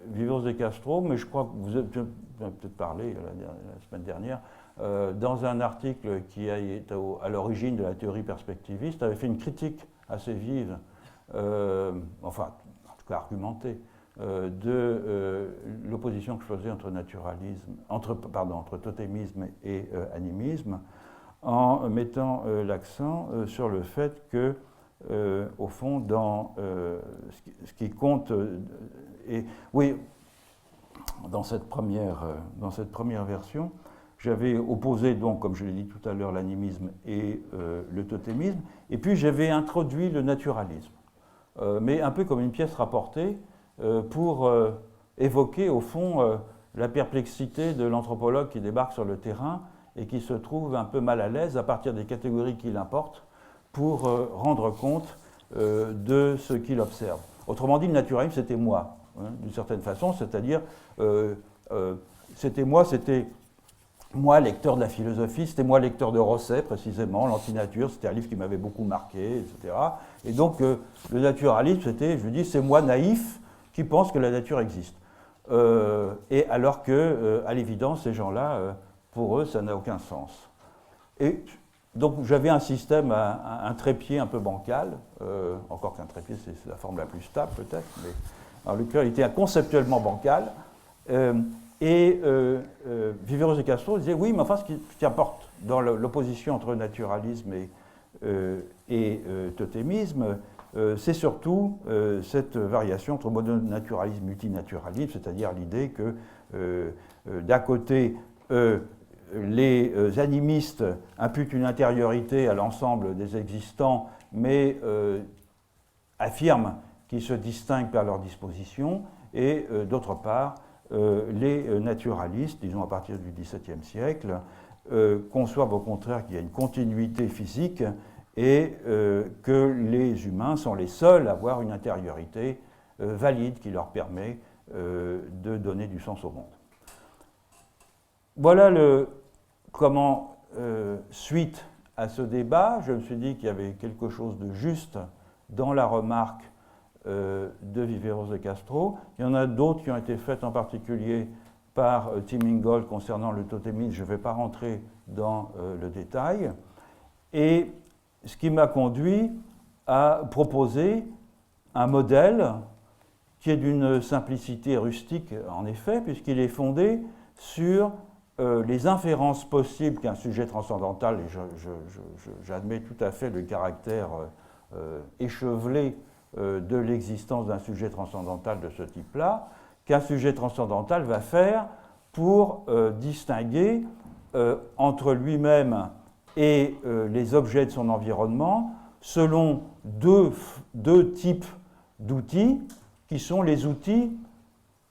Viveros de Castro, mais je crois que vous avez peut-être parlé la semaine dernière, dans un article qui est à l'origine de la théorie perspectiviste, avait fait une critique assez vive, enfin, en tout cas argumentée, de l'opposition que je faisais entre totémisme et animisme, en mettant l'accent sur le fait que, au fond, dans ce qui compte, oui, dans cette première version, j'avais opposé, donc, comme je l'ai dit tout à l'heure, l'animisme et le totémisme, et puis j'avais introduit le naturalisme, mais un peu comme une pièce rapportée, pour évoquer au fond la perplexité de l'anthropologue qui débarque sur le terrain et qui se trouve un peu mal à l'aise à partir des catégories qu'il importe pour rendre compte de ce qu'il observe. Autrement dit, le naturalisme, c'était moi, hein, d'une certaine façon, c'est-à-dire, c'était moi, lecteur de la philosophie, c'était moi, lecteur de Rosset, précisément, l'Antinature, c'était un livre qui m'avait beaucoup marqué, etc. Et donc, le naturalisme, c'était, je dis, c'est moi, naïf, qui pense que la nature existe. Et alors que, à l'évidence, ces gens-là, pour eux, ça n'a aucun sens. Et donc, j'avais un système, un trépied un peu bancal, encore qu'un trépied, c'est la forme la plus stable, peut-être, mais en l'occurrence, il était conceptuellement bancal. Viveros de Castro disait, oui, mais enfin, ce qui importe dans l'opposition entre naturalisme et totémisme, c'est surtout cette variation entre mononaturalisme et multinaturalisme, c'est-à-dire l'idée que, d'un côté, les animistes imputent une intériorité à l'ensemble des existants, mais affirment qu'ils se distinguent par leur disposition, et d'autre part, les naturalistes, disons à partir du XVIIe siècle, conçoivent au contraire qu'il y a une continuité physique et que les humains sont les seuls à avoir une intériorité valide qui leur permet de donner du sens au monde. Voilà comment, suite à ce débat, je me suis dit qu'il y avait quelque chose de juste dans la remarque de Viveros de Castro. Il y en a d'autres qui ont été faites en particulier par Tim Ingold concernant le totémisme. Je ne vais pas rentrer dans le détail. Et ce qui m'a conduit à proposer un modèle qui est d'une simplicité rustique, en effet, puisqu'il est fondé sur les inférences possibles qu'un sujet transcendantal, et j'admets tout à fait le caractère échevelé de l'existence d'un sujet transcendantal de ce type-là, qu'un sujet transcendantal va faire pour distinguer entre lui-même et les objets de son environnement selon deux types d'outils qui sont les outils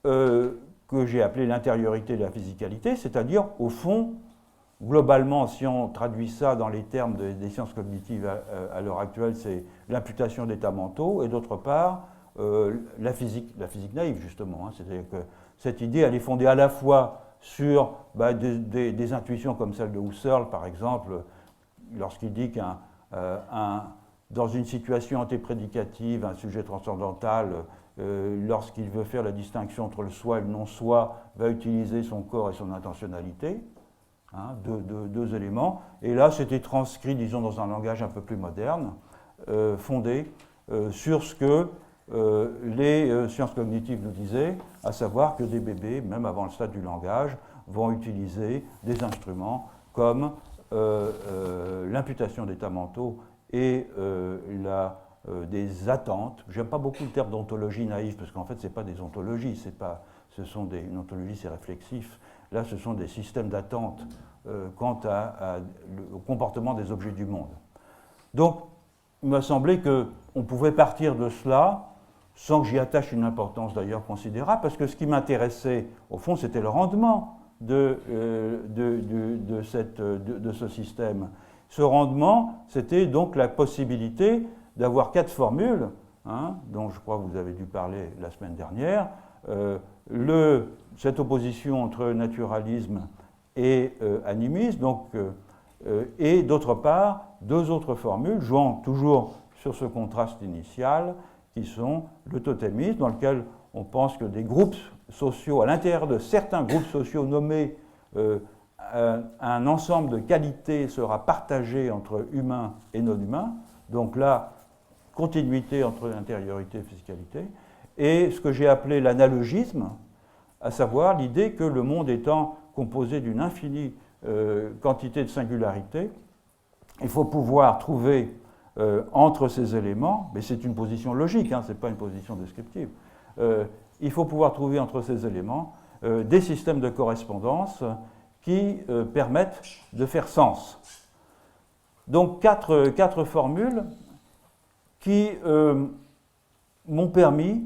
que j'ai appelés l'intériorité et la physicalité, c'est-à-dire, au fond, globalement, si on traduit ça dans les termes des sciences cognitives à l'heure actuelle, c'est l'imputation d'états mentaux, et d'autre part, la physique naïve, justement. Hein, c'est-à-dire que cette idée, elle est fondée à la fois sur des intuitions comme celle de Husserl, par exemple, lorsqu'il dit dans une situation antéprédicative, un sujet transcendantal, lorsqu'il veut faire la distinction entre le soi et le non-soi, va utiliser son corps et son intentionnalité, hein, deux éléments. Et là, c'était transcrit, disons, dans un langage un peu plus moderne, fondé sur ce que les sciences cognitives nous disaient, à savoir que des bébés, même avant le stade du langage, vont utiliser des instruments comme l'imputation d'états mentaux et des attentes. J'aime pas beaucoup le terme d'ontologie naïve, parce qu'en fait, ce n'est pas des ontologies, une ontologie, c'est réflexif. Là, ce sont des systèmes d'attente quant au comportement des objets du monde. Donc, il m'a semblé qu'on pouvait partir de cela, sans que j'y attache une importance d'ailleurs considérable, parce que ce qui m'intéressait, au fond, c'était le rendement de ce système. Ce rendement, c'était donc la possibilité d'avoir 4 formules, hein, dont je crois que vous avez dû parler la semaine dernière, cette opposition entre naturalisme et animisme, donc, et d'autre part, 2 autres formules, jouant toujours sur ce contraste initial, qui sont le totémisme, dans lequel on pense que des groupes sociaux, à l'intérieur de certains groupes sociaux nommés, un ensemble de qualités sera partagé entre humains et non-humains, donc là, continuité entre intériorité et physicalité, et ce que j'ai appelé l'analogisme, à savoir l'idée que le monde étant composé d'une infinie quantité de singularités, il faut pouvoir trouver entre ces éléments, mais c'est une position logique, hein, ce n'est pas une position descriptive, il faut pouvoir trouver entre ces éléments des systèmes de correspondance qui permettent de faire sens. Donc 4 formules qui m'ont permis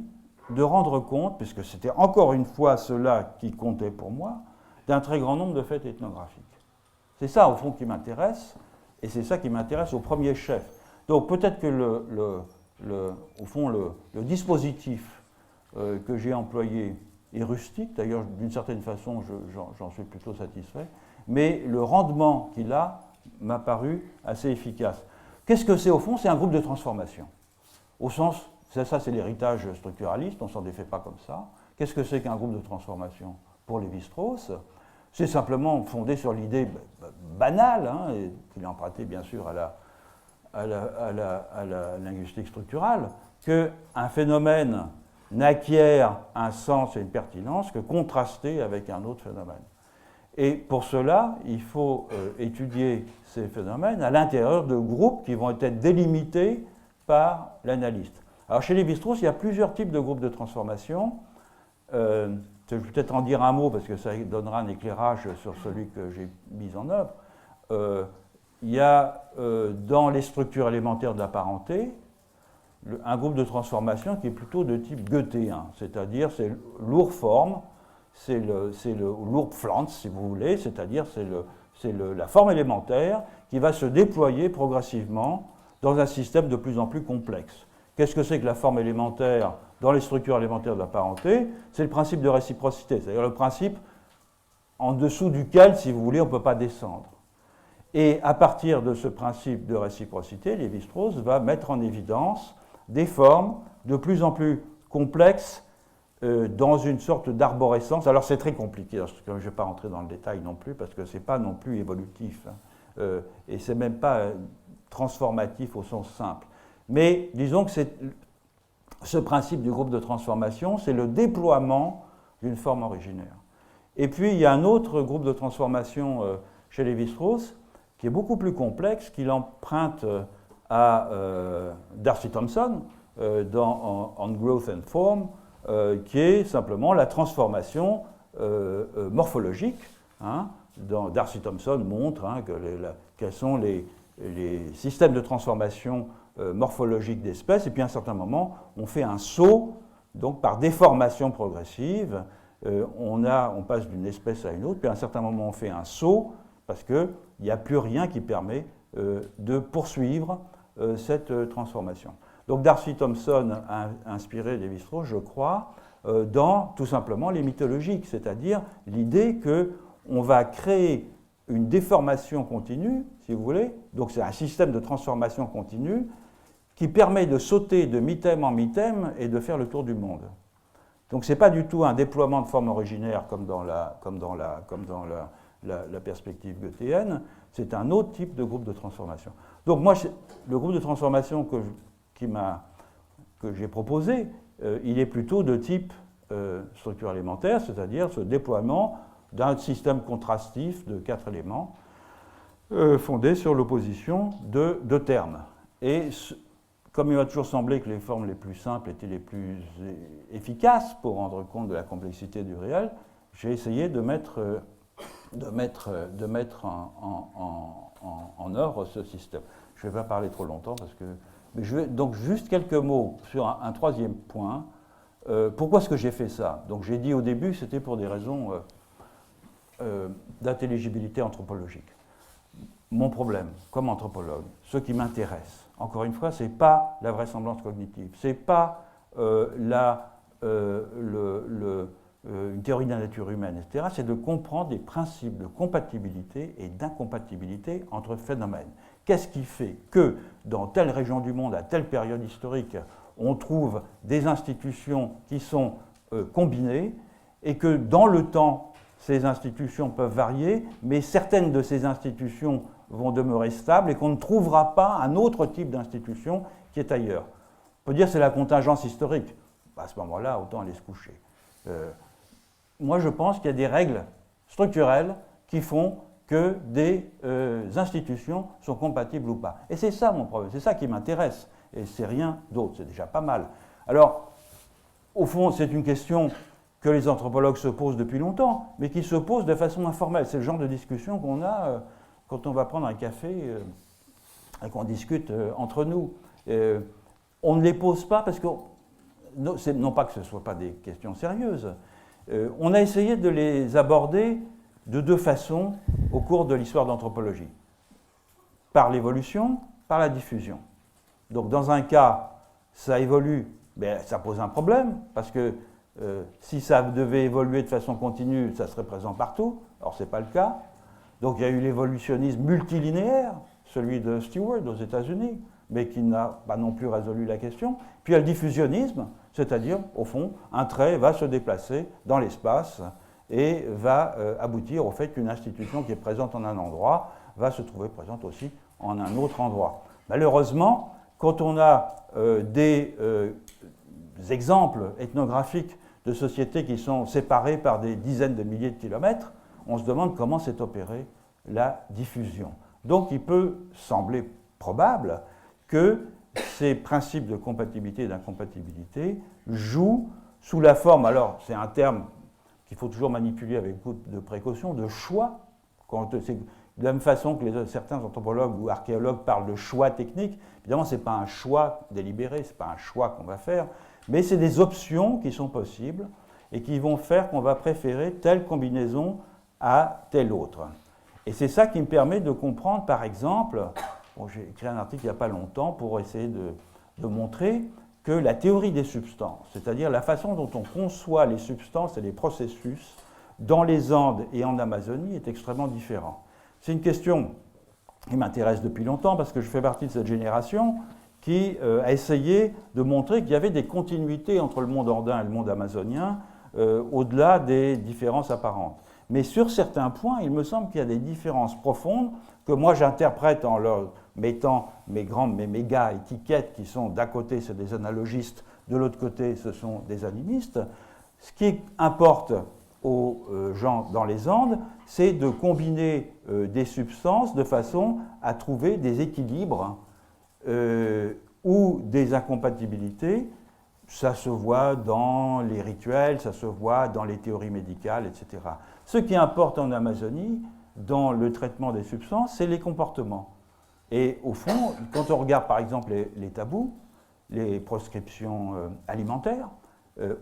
de rendre compte, puisque c'était encore une fois cela qui comptait pour moi, d'un très grand nombre de faits ethnographiques. C'est ça, au fond, qui m'intéresse, et c'est ça qui m'intéresse au premier chef. Donc peut-être que au fond, le dispositif que j'ai employé est rustique. D'ailleurs, d'une certaine façon, j'en suis plutôt satisfait. Mais le rendement qu'il a m'a paru assez efficace. Qu'est-ce que c'est au fond? C'est un groupe de transformation. Au sens, ça c'est l'héritage structuraliste, on ne s'en défait pas comme ça. Qu'est-ce que c'est qu'un groupe de transformation? Pour Lévi-Strauss, c'est simplement fondé sur l'idée banale, hein, et qu'il a emprunté bien sûr à la linguistique structurale, qu'un phénomène n'acquiert un sens et une pertinence que contrasté avec un autre phénomène. Et pour cela, il faut étudier ces phénomènes à l'intérieur de groupes qui vont être délimités par l'analyste. Alors chez Lévi-Strauss, il y a plusieurs types de groupes de transformation. Je vais peut-être en dire un mot parce que ça donnera un éclairage sur celui que j'ai mis en œuvre. Il y a dans les structures élémentaires de la parenté un groupe de transformation qui est plutôt de type goethéen, c'est-à-dire c'est l'Urform, c'est le l'Urpflanz si vous voulez, c'est-à-dire c'est la forme élémentaire qui va se déployer progressivement dans un système de plus en plus complexe. Qu'est-ce que c'est que la forme élémentaire dans les structures élémentaires de la parenté? C'est le principe de réciprocité, c'est-à-dire le principe en dessous duquel, si vous voulez, on ne peut pas descendre. Et à partir de ce principe de réciprocité, Lévi-Strauss va mettre en évidence des formes de plus en plus complexes dans une sorte d'arborescence. Alors c'est très compliqué, je ne vais pas rentrer dans le détail non plus, parce que ce n'est pas non plus évolutif, hein, et ce n'est même pas transformatif au sens simple. Mais disons que ce principe du groupe de transformation, c'est le déploiement d'une forme originaire. Et puis il y a un autre groupe de transformation chez Lévi-Strauss qui est beaucoup plus complexe, qu'il emprunte à D'Arcy Thompson dans On Growth and Form, qui est simplement la transformation morphologique. Hein. D'Arcy Thompson montre hein, quels sont les systèmes de transformation morphologique d'espèces, et puis à un certain moment, on fait un saut, donc par déformation progressive, on passe d'une espèce à une autre, puis à un certain moment, on fait un saut, parce qu'il n'y a plus rien qui permet de poursuivre cette transformation. Donc D'Arcy Thompson a inspiré Lévi-Strauss, je crois, dans tout simplement les mythologiques, c'est-à-dire l'idée qu'on va créer une déformation continue, si vous voulez, donc c'est un système de transformation continue qui permet de sauter de mythème en mythème et de faire le tour du monde. Donc ce n'est pas du tout un déploiement de forme originaire comme dans la perspective goethéenne, c'est un autre type de groupe de transformation. Donc moi, le groupe de transformation que j'ai proposé, il est plutôt de type structure élémentaire, c'est-à-dire ce déploiement d'un système contrastif de 4 éléments fondé sur l'opposition de 2 termes. Et comme il m'a toujours semblé que les formes les plus simples étaient les plus efficaces pour rendre compte de la complexité du réel, j'ai essayé de mettre en œuvre ce système. Je ne vais pas parler trop longtemps parce que... donc juste quelques mots sur un troisième point. Pourquoi est-ce que j'ai fait ça? Donc j'ai dit au début que c'était pour des raisons d'intelligibilité anthropologique. Mon problème, comme anthropologue, ce qui m'intéresse, encore une fois, ce n'est pas la vraisemblance cognitive, ce n'est pas une théorie de la nature humaine, etc. C'est de comprendre des principes de compatibilité et d'incompatibilité entre phénomènes. Qu'est-ce qui fait que dans telle région du monde, à telle période historique, on trouve des institutions qui sont combinées et que dans le temps, ces institutions peuvent varier, mais certaines de ces institutions vont demeurer stables et qu'on ne trouvera pas un autre type d'institution qui est ailleurs. On peut dire que c'est la contingence historique. À ce moment-là, autant aller se coucher. Moi, je pense qu'il y a des règles structurelles qui font que des institutions sont compatibles ou pas. Et c'est ça mon problème, c'est ça qui m'intéresse. Et c'est rien d'autre, c'est déjà pas mal. Alors, au fond, c'est une question que les anthropologues se posent depuis longtemps, mais qui se posent de façon informelle. C'est le genre de discussion qu'on a quand on va prendre un café et qu'on discute entre nous. On ne les pose pas parce que, non pas que ce ne soient pas des questions sérieuses, on a essayé de les aborder de 2 façons au cours de l'histoire d'anthropologie. Par l'évolution, par la diffusion. Donc dans un cas, ça évolue, ben, ça pose un problème, parce que si ça devait évoluer de façon continue, ça serait présent partout. Or, ce n'est pas le cas. Donc, il y a eu l'évolutionnisme multilinéaire, celui de Stewart aux États-Unis, mais qui n'a pas non plus résolu la question. Puis, il y a le diffusionnisme, c'est-à-dire, au fond, un trait va se déplacer dans l'espace et va aboutir au fait qu'une institution qui est présente en un endroit va se trouver présente aussi en un autre endroit. Malheureusement, quand on a des exemples ethnographiques de sociétés qui sont séparées par des dizaines de milliers de kilomètres, on se demande comment s'est opérée la diffusion. Donc il peut sembler probable que ces principes de compatibilité et d'incompatibilité jouent sous la forme, alors c'est un terme qu'il faut toujours manipuler avec beaucoup de précaution, de choix. C'est de la même façon que certains anthropologues ou archéologues parlent de choix technique, évidemment ce n'est pas un choix délibéré, ce n'est pas un choix qu'on va faire, mais c'est des options qui sont possibles et qui vont faire qu'on va préférer telle combinaison à telle autre. Et c'est ça qui me permet de comprendre, par exemple, j'ai écrit un article il n'y a pas longtemps pour essayer de montrer que la théorie des substances, c'est-à-dire la façon dont on conçoit les substances et les processus dans les Andes et en Amazonie est extrêmement différente. C'est une question qui m'intéresse depuis longtemps parce que je fais partie de cette génération qui a essayé de montrer qu'il y avait des continuités entre le monde andin et le monde amazonien au-delà des différences apparentes. Mais sur certains points, il me semble qu'il y a des différences profondes que moi j'interprète en leur mettant mes méga étiquettes qui sont d'un côté c'est des analogistes, de l'autre côté ce sont des animistes. Ce qui importe aux gens dans les Andes, c'est de combiner des substances de façon à trouver des équilibres ou des incompatibilités. Ça se voit dans les rituels, ça se voit dans les théories médicales, etc. Ce qui importe en Amazonie, dans le traitement des substances, c'est les comportements. Et au fond, quand on regarde par exemple les tabous, les prescriptions alimentaires,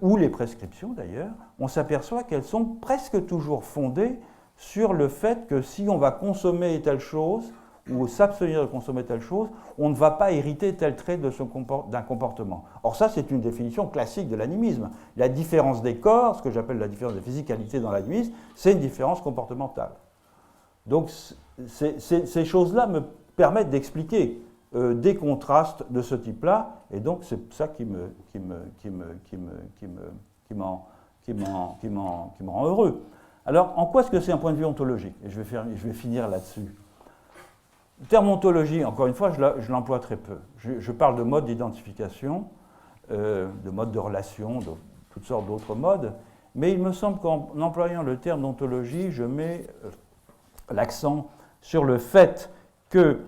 ou les prescriptions d'ailleurs, on s'aperçoit qu'elles sont presque toujours fondées sur le fait que si on va consommer telle chose, ou s'abstenir de consommer telle chose, on ne va pas hériter tel trait d'un comportement. Or ça, c'est une définition classique de l'animisme. La différence des corps, ce que j'appelle la différence de physicalité dans l'animisme, c'est une différence comportementale. Donc ces choses-là me permettent d'expliquer des contrastes de ce type-là, et donc c'est ça qui me rend heureux. Alors, en quoi est-ce que c'est un point de vue ontologique? Et je vais finir là-dessus. Le terme ontologie, encore une fois, je l'emploie très peu. Je parle de mode d'identification, de mode de relation, de toutes sortes d'autres modes, mais il me semble qu'en employant le terme d'ontologie, je mets l'accent sur le fait que,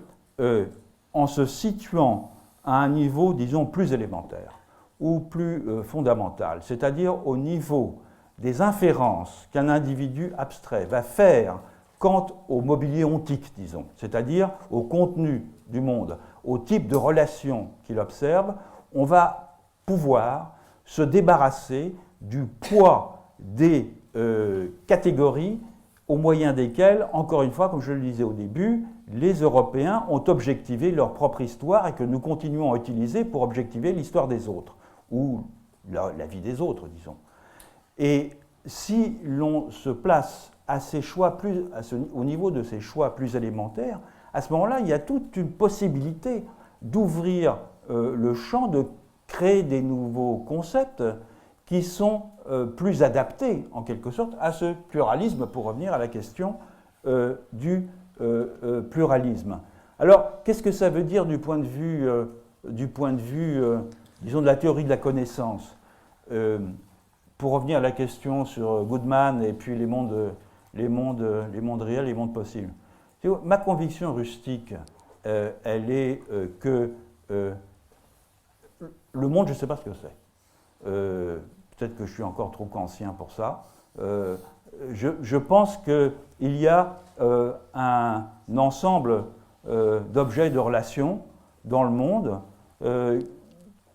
en se situant à un niveau, disons, plus élémentaire ou plus fondamental, c'est-à-dire au niveau des inférences qu'un individu abstrait va faire quant au mobilier ontique, disons, c'est-à-dire au contenu du monde, au type de relation qu'il observe, on va pouvoir se débarrasser du poids des catégories au moyen desquelles, encore une fois, comme je le disais au début, les Européens ont objectivé leur propre histoire et que nous continuons à utiliser pour objectiver l'histoire des autres, ou la vie des autres, disons. Et si l'on se place à ces choix au niveau de ces choix plus élémentaires, à ce moment-là, il y a toute une possibilité d'ouvrir le champ, de créer des nouveaux concepts qui sont plus adaptés, en quelque sorte, à ce pluralisme, pour revenir à la question du pluralisme. Alors, qu'est-ce que ça veut dire du point de vue, disons, de la théorie de la connaissance? Pour revenir à la question sur Goodman et puis les mondes réels, les mondes possibles. Ma conviction rustique, elle est que le monde, je ne sais pas ce que c'est. Peut-être que je suis encore trop ancien pour ça. Je pense qu'il y a un ensemble d'objets et de relations dans le monde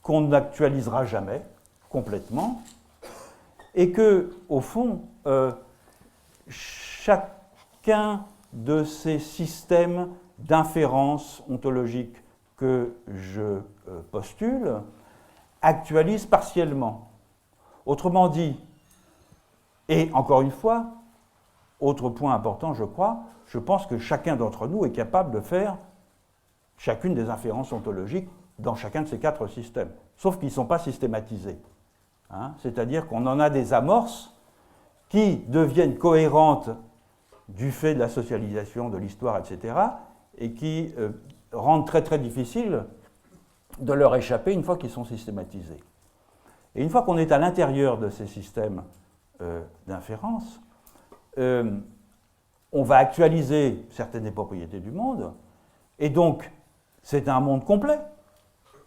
qu'on n'actualisera jamais complètement, et que, au fond, chacun de ces systèmes d'inférence ontologique que je postule actualise partiellement. Autrement dit, et encore une fois, autre point important, je crois, je pense que chacun d'entre nous est capable de faire chacune des inférences ontologiques dans chacun de ces 4 systèmes, sauf qu'ils ne sont pas systématisés. Hein, c'est-à-dire qu'on en a des amorces qui deviennent cohérentes du fait de la socialisation, de l'histoire, etc., et qui rendent très très difficile de leur échapper une fois qu'ils sont systématisés. Et une fois qu'on est à l'intérieur de ces systèmes d'inférence, on va actualiser certaines des propriétés du monde, et donc c'est un monde complet.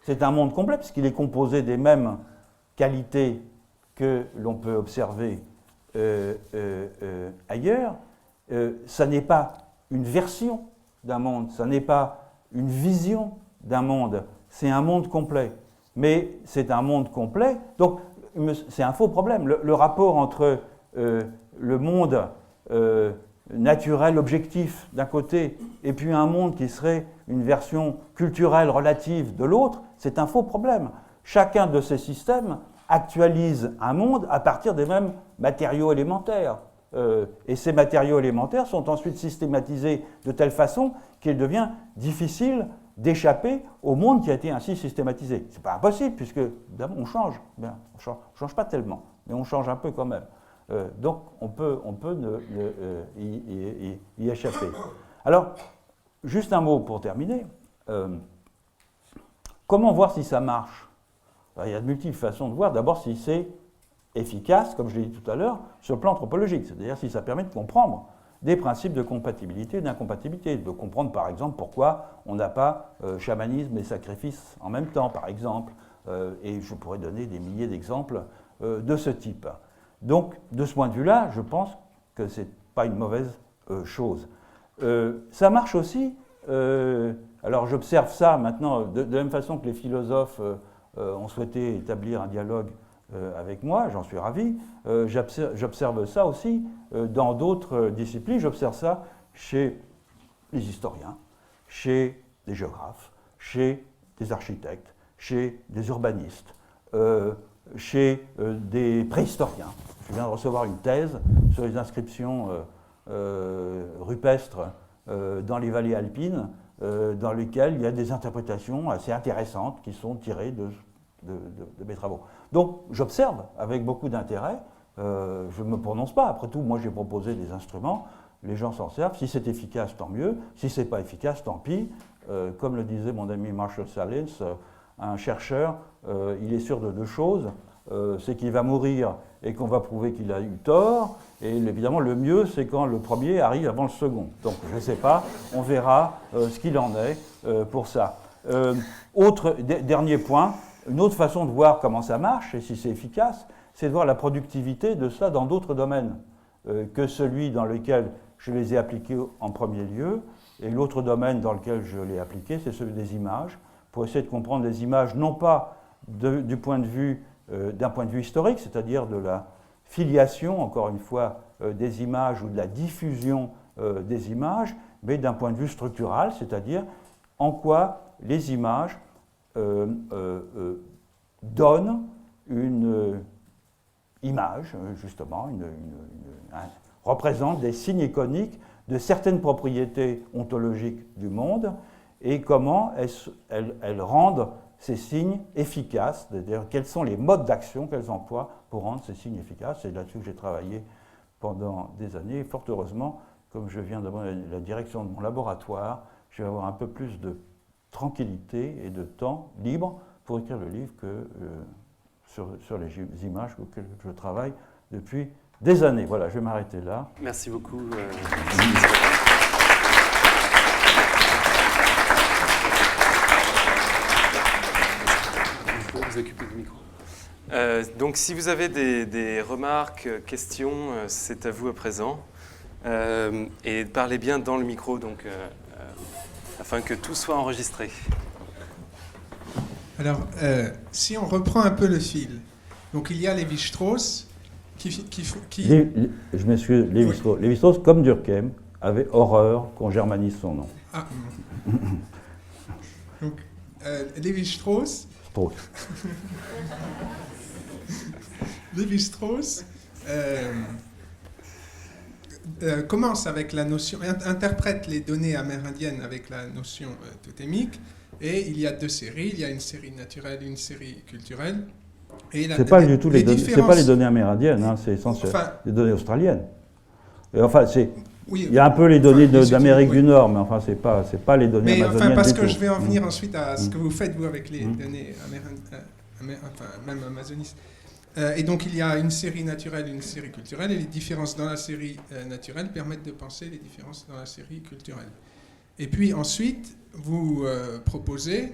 C'est un monde complet, puisqu'il est composé des mêmes qualités que l'on peut observer ailleurs. Ça n'est pas une version d'un monde, ça n'est pas une vision d'un monde, c'est un monde complet. Mais c'est un monde complet, donc c'est un faux problème. Le rapport entre le monde naturel, objectif d'un côté, et puis un monde qui serait une version culturelle relative de l'autre, c'est un faux problème. Chacun de ces systèmes actualise un monde à partir des mêmes matériaux élémentaires. Et ces matériaux élémentaires sont ensuite systématisés de telle façon qu'il devient difficile d'échapper au monde qui a été ainsi systématisé. Ce n'est pas impossible, puisque on change. Bien, on ne change pas tellement, mais on change un peu quand même. Donc on peut y échapper. Alors, juste un mot pour terminer. Comment voir si ça marche? Alors, il y a de multiples façons de voir. D'abord, si c'est efficace, comme je l'ai dit tout à l'heure, sur le plan anthropologique, c'est-à-dire si ça permet de comprendre des principes de compatibilité et d'incompatibilité, de comprendre par exemple pourquoi on n'a pas chamanisme et sacrifice en même temps, par exemple, et je pourrais donner des milliers d'exemples de ce type. Donc, de ce point de vue-là, je pense que ce n'est pas une mauvaise chose. Ça marche aussi, alors j'observe ça maintenant, de la même façon que les philosophes ont souhaité établir un dialogue avec moi, j'en suis ravi. J'observe ça aussi dans d'autres disciplines. J'observe ça chez les historiens, chez des géographes, chez des architectes, chez des urbanistes, chez des préhistoriens. Je viens de recevoir une thèse sur les inscriptions rupestres dans les vallées alpines, dans lesquelles il y a des interprétations assez intéressantes qui sont tirées de mes travaux. Donc j'observe avec beaucoup d'intérêt, je ne me prononce pas, après tout, moi j'ai proposé des instruments, les gens s'en servent, si c'est efficace, tant mieux, si ce n'est pas efficace, tant pis. Comme le disait mon ami Marshall Sahlins, un chercheur, il est sûr de 2 choses, c'est qu'il va mourir et qu'on va prouver qu'il a eu tort, et évidemment le mieux c'est quand le premier arrive avant le second. Donc je ne sais pas, on verra ce qu'il en est pour ça. Dernier point, une autre façon de voir comment ça marche et si c'est efficace, c'est de voir la productivité de ça dans d'autres domaines que celui dans lequel je les ai appliqués en premier lieu. Et l'autre domaine dans lequel je l'ai appliqué, c'est celui des images, pour essayer de comprendre les images, non pas d'un point de vue historique, c'est-à-dire de la filiation, encore une fois, des images ou de la diffusion des images, mais d'un point de vue structural, c'est-à-dire en quoi les images donne une image, justement, représente des signes iconiques de certaines propriétés ontologiques du monde et comment elles rendent ces signes efficaces, c'est-à-dire quels sont les modes d'action qu'elles emploient pour rendre ces signes efficaces. C'est là-dessus que j'ai travaillé pendant des années et fort heureusement, comme je viens d'avoir la direction de mon laboratoire, je vais avoir un peu plus de tranquillité et de temps libre pour écrire le livre sur les images auxquelles je travaille depuis des années. Voilà, je vais m'arrêter là. Merci beaucoup. Vous occupez du micro. Donc si vous avez des remarques, questions, c'est à vous à présent. Et parlez bien dans le micro, donc, afin que tout soit enregistré. Alors, si on reprend un peu le fil, donc il y a Lévi-Strauss qui... Je m'excuse, Lévi-Strauss. Oui. Lévi-Strauss, comme Durkheim, avait horreur qu'on germanise son nom. Ah. Donc, Lévi-Strauss... Lévi-Strauss. Lévi-Strauss commence avec la notion, interprète les données amérindiennes avec la notion totémique, et il y a deux séries, il y a une série naturelle et une série culturelle. C'est pas du tout c'est pas les données amérindiennes, hein, c'est essentiel, les données australiennes. Et enfin, il y a un peu les données d'Amérique du Nord, mais enfin, c'est pas les données amazoniennes. Mais parce que je vais en venir ensuite à ce que vous faites, vous, avec les données même amazonistes. Et donc, il y a une série naturelle et une série culturelle, et les différences dans la série naturelle permettent de penser les différences dans la série culturelle. Et puis ensuite, vous proposez,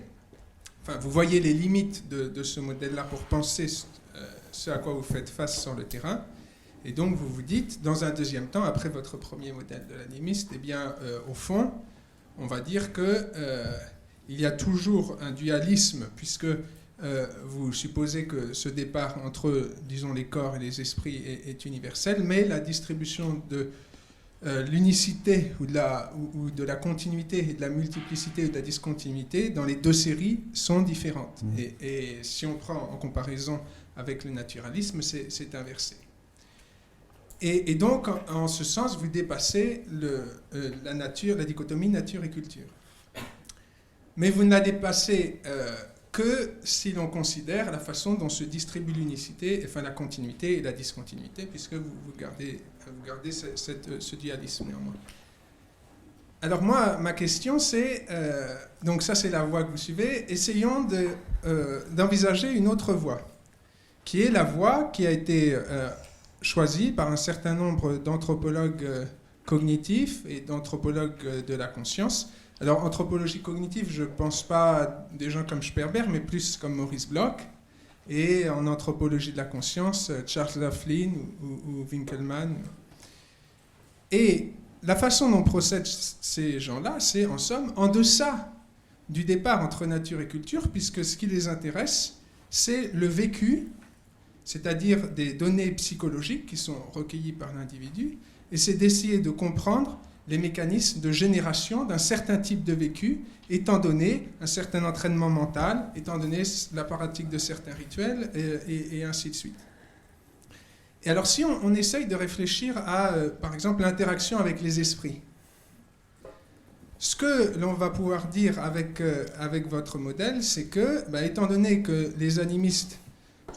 vous voyez les limites de ce modèle-là pour penser ce à quoi vous faites face sur le terrain. Et donc, vous vous dites, dans un deuxième temps, après votre premier modèle de l'animiste, eh bien, au fond, on va dire qu'il y a toujours un dualisme, puisque vous supposez que ce départ entre, disons, les corps et les esprits est universel, mais la distribution de l'unicité ou de la continuité et de la multiplicité ou de la discontinuité dans les deux séries sont différentes. Et si on prend en comparaison avec le naturalisme, c'est inversé. Et donc, en ce sens, vous dépassez la dichotomie nature et culture. Mais vous ne la dépassez que si l'on considère la façon dont se distribue l'unicité, enfin la continuité et la discontinuité, puisque vous gardez ce dualisme néanmoins. Alors moi, ma question c'est, donc ça c'est la voie que vous suivez, essayons d'envisager une autre voie, qui est la voie qui a été choisie par un certain nombre d'anthropologues cognitifs et d'anthropologues de la conscience. Alors, anthropologie cognitive, je ne pense pas à des gens comme Sperber, mais plus comme Maurice Bloch. Et en anthropologie de la conscience, Charles Laughlin ou Winkelmann. Et la façon dont procèdent ces gens-là, c'est en somme en deçà du départ entre nature et culture, puisque ce qui les intéresse, c'est le vécu, c'est-à-dire des données psychologiques qui sont recueillies par l'individu, et c'est d'essayer de comprendre les mécanismes de génération d'un certain type de vécu, étant donné un certain entraînement mental, étant donné la pratique de certains rituels, et ainsi de suite. Et alors, si on essaye de réfléchir à, par exemple, l'interaction avec les esprits, ce que l'on va pouvoir dire avec votre modèle, c'est que, étant donné que les animistes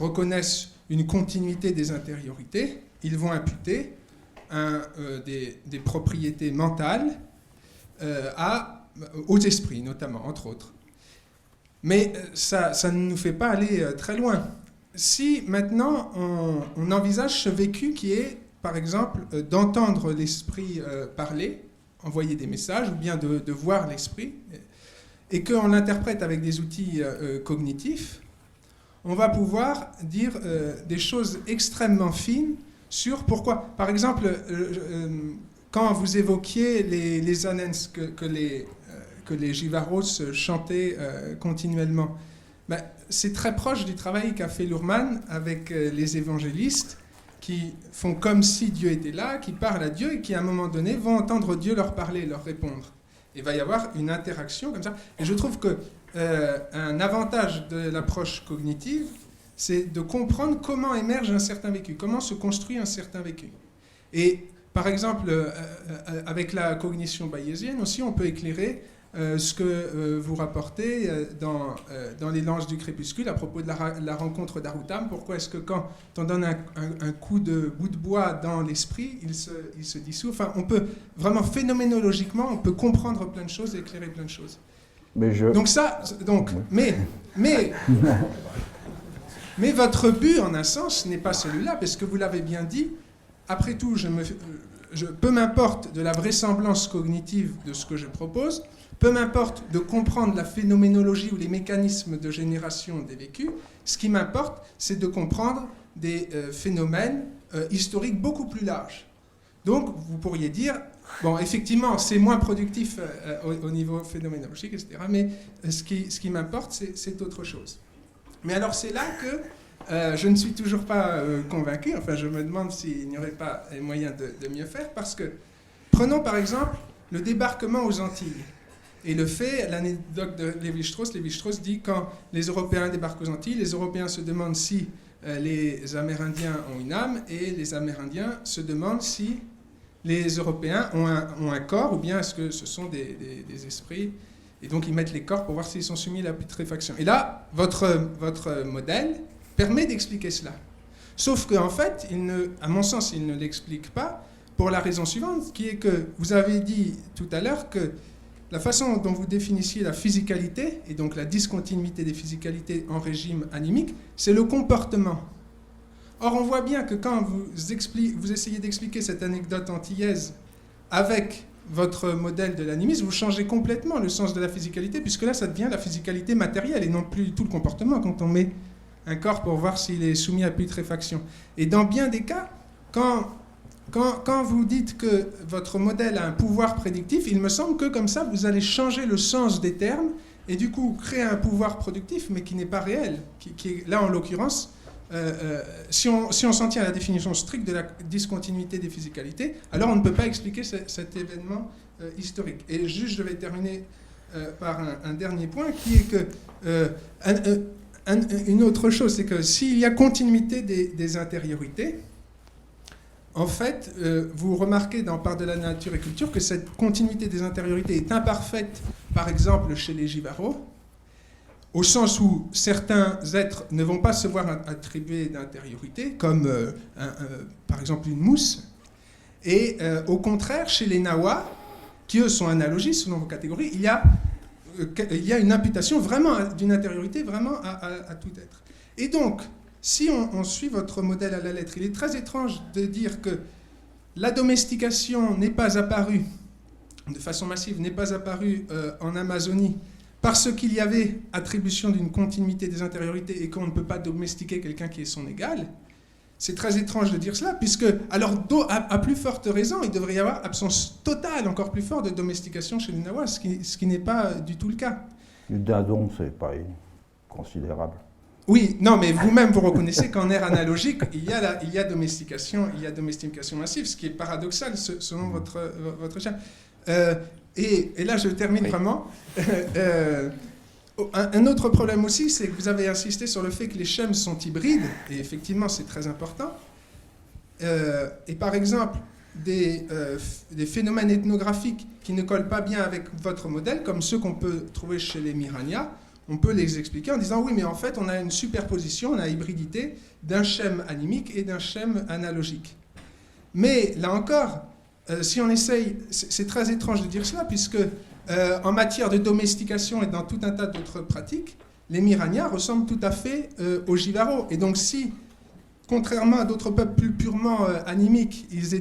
reconnaissent une continuité des intériorités, ils vont imputer des propriétés mentales aux esprits, notamment, entre autres. Mais ça ne nous fait pas aller très loin. Si maintenant on envisage ce vécu qui est, par exemple, d'entendre l'esprit parler, envoyer des messages, ou bien de voir l'esprit, et qu'on l'interprète avec des outils cognitifs, on va pouvoir dire des choses extrêmement fines sur pourquoi. Par exemple, quand vous évoquiez les annens que les Jivaros chantaient continuellement, c'est très proche du travail qu'a fait Luhrmann avec les évangélistes qui font comme si Dieu était là, qui parlent à Dieu et qui, à un moment donné, vont entendre Dieu leur parler, leur répondre. Il va y avoir une interaction comme ça. Et je trouve qu'un avantage de l'approche cognitive, c'est de comprendre comment émerge un certain vécu, comment se construit un certain vécu. Et par exemple, avec la cognition bayésienne aussi, on peut éclairer ce que vous rapportez dans Les Langes du crépuscule à propos de la rencontre d'Arutam. Pourquoi est-ce que quand on donne un coup de bout de bois dans l'esprit, il se dissout. Enfin, on peut vraiment phénoménologiquement, on peut comprendre plein de choses et éclairer plein de choses. Mais votre but, en un sens, n'est pas celui-là, parce que vous l'avez bien dit. Après tout, peu m'importe de la vraisemblance cognitive de ce que je propose, peu m'importe de comprendre la phénoménologie ou les mécanismes de génération des vécus, ce qui m'importe, c'est de comprendre des phénomènes historiques beaucoup plus larges. Donc, vous pourriez dire, bon, effectivement, c'est moins productif au niveau phénoménologique, etc., mais ce qui m'importe, c'est autre chose. Mais alors, c'est là que je ne suis toujours pas convaincu, enfin, je me demande s'il n'y aurait pas moyen de mieux faire, parce que, prenons par exemple le débarquement aux Antilles. Et le fait, l'anecdote de Lévi-Strauss dit quand les Européens débarquent aux Antilles, les Européens se demandent si les Amérindiens ont une âme, et les Amérindiens se demandent si les Européens ont un corps, ou bien est-ce que ce sont des esprits. Et donc ils mettent les corps pour voir s'ils sont soumis à la putréfaction. Et là, votre modèle permet d'expliquer cela. Sauf qu'en fait, à mon sens, il ne l'explique pas pour la raison suivante, qui est que vous avez dit tout à l'heure que la façon dont vous définissiez la physicalité, et donc la discontinuité des physicalités en régime animique, c'est le comportement. Or, on voit bien que quand vous essayez d'expliquer cette anecdote antillaise avec votre modèle de l'animisme, vous changez complètement le sens de la physicalité, puisque là, ça devient la physicalité matérielle et non plus tout le comportement quand on met un corps pour voir s'il est soumis à putréfaction. Et dans bien des cas, quand vous dites que votre modèle a un pouvoir prédictif, il me semble que comme ça, vous allez changer le sens des termes et du coup créer un pouvoir productif, mais qui n'est pas réel. Qui est, là, en l'occurrence, si on s'en tient à la définition stricte de la discontinuité des physicalités, alors on ne peut pas expliquer cet événement historique. Et juste, je vais terminer par un dernier point, qui est que une autre chose, c'est que s'il y a continuité des intériorités, en fait, vous remarquez dans Part de la nature et culture que cette continuité des intériorités est imparfaite, par exemple chez les Jivaros, au sens où certains êtres ne vont pas se voir attribuer d'intériorité, comme par exemple une mousse, et au contraire, chez les Nawa, qui eux sont analogiques selon vos catégories, il y a une imputation vraiment d'une intériorité vraiment à tout être. Et donc, si on suit votre modèle à la lettre, il est très étrange de dire que la domestication n'est pas apparue, de façon massive, n'est pas apparue en Amazonie, parce qu'il y avait attribution d'une continuité des intériorités et qu'on ne peut pas domestiquer quelqu'un qui est son égal. C'est très étrange de dire cela, puisque, alors, à plus forte raison, il devrait y avoir absence totale, encore plus forte, de domestication chez les Nawa, ce qui n'est pas du tout le cas. Le dindon, c'est pas considérable. Oui, non, mais vous-même, vous reconnaissez qu'en ère analogique, il y a domestication massive, ce qui est paradoxal selon votre chef. Et là, je termine vraiment. Un autre problème aussi, c'est que vous avez insisté sur le fait que les schèmes sont hybrides, et effectivement, c'est très important. Et par exemple, des phénomènes ethnographiques qui ne collent pas bien avec votre modèle, comme ceux qu'on peut trouver chez les Mirania, on peut les expliquer en disant oui, mais en fait, on a une superposition, on a hybridité d'un schème animique et d'un schème analogique. Mais là encore, si on essaye, c'est très étrange de dire cela, puisque en matière de domestication et dans tout un tas d'autres pratiques, les Mirania ressemblent tout à fait aux Jivaros. Et donc si, contrairement à d'autres peuples plus purement animiques, ils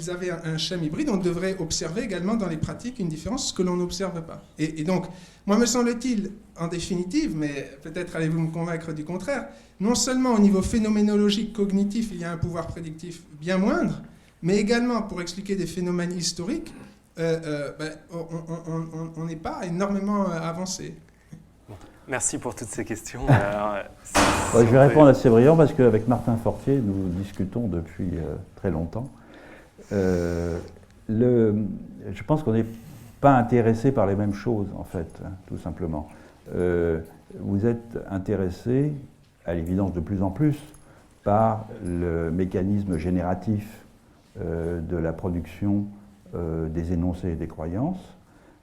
avaient un schème hybride, on devrait observer également dans les pratiques une différence, ce que l'on n'observe pas. Et donc, moi me semble-t-il, en définitive, mais peut-être allez-vous me convaincre du contraire, non seulement au niveau phénoménologique, cognitif, il y a un pouvoir prédictif bien moindre, mais également pour expliquer des phénomènes historiques, on n'est pas énormément avancé. Merci pour toutes ces questions. Je vais répondre assez brillant parce qu'avec Martin Fortier, nous discutons depuis très longtemps. Je pense qu'on n'est pas intéressé par les mêmes choses, en fait, hein, tout simplement. Vous êtes intéressé, à l'évidence de plus en plus, par le mécanisme génératif de la production des énoncés et des croyances,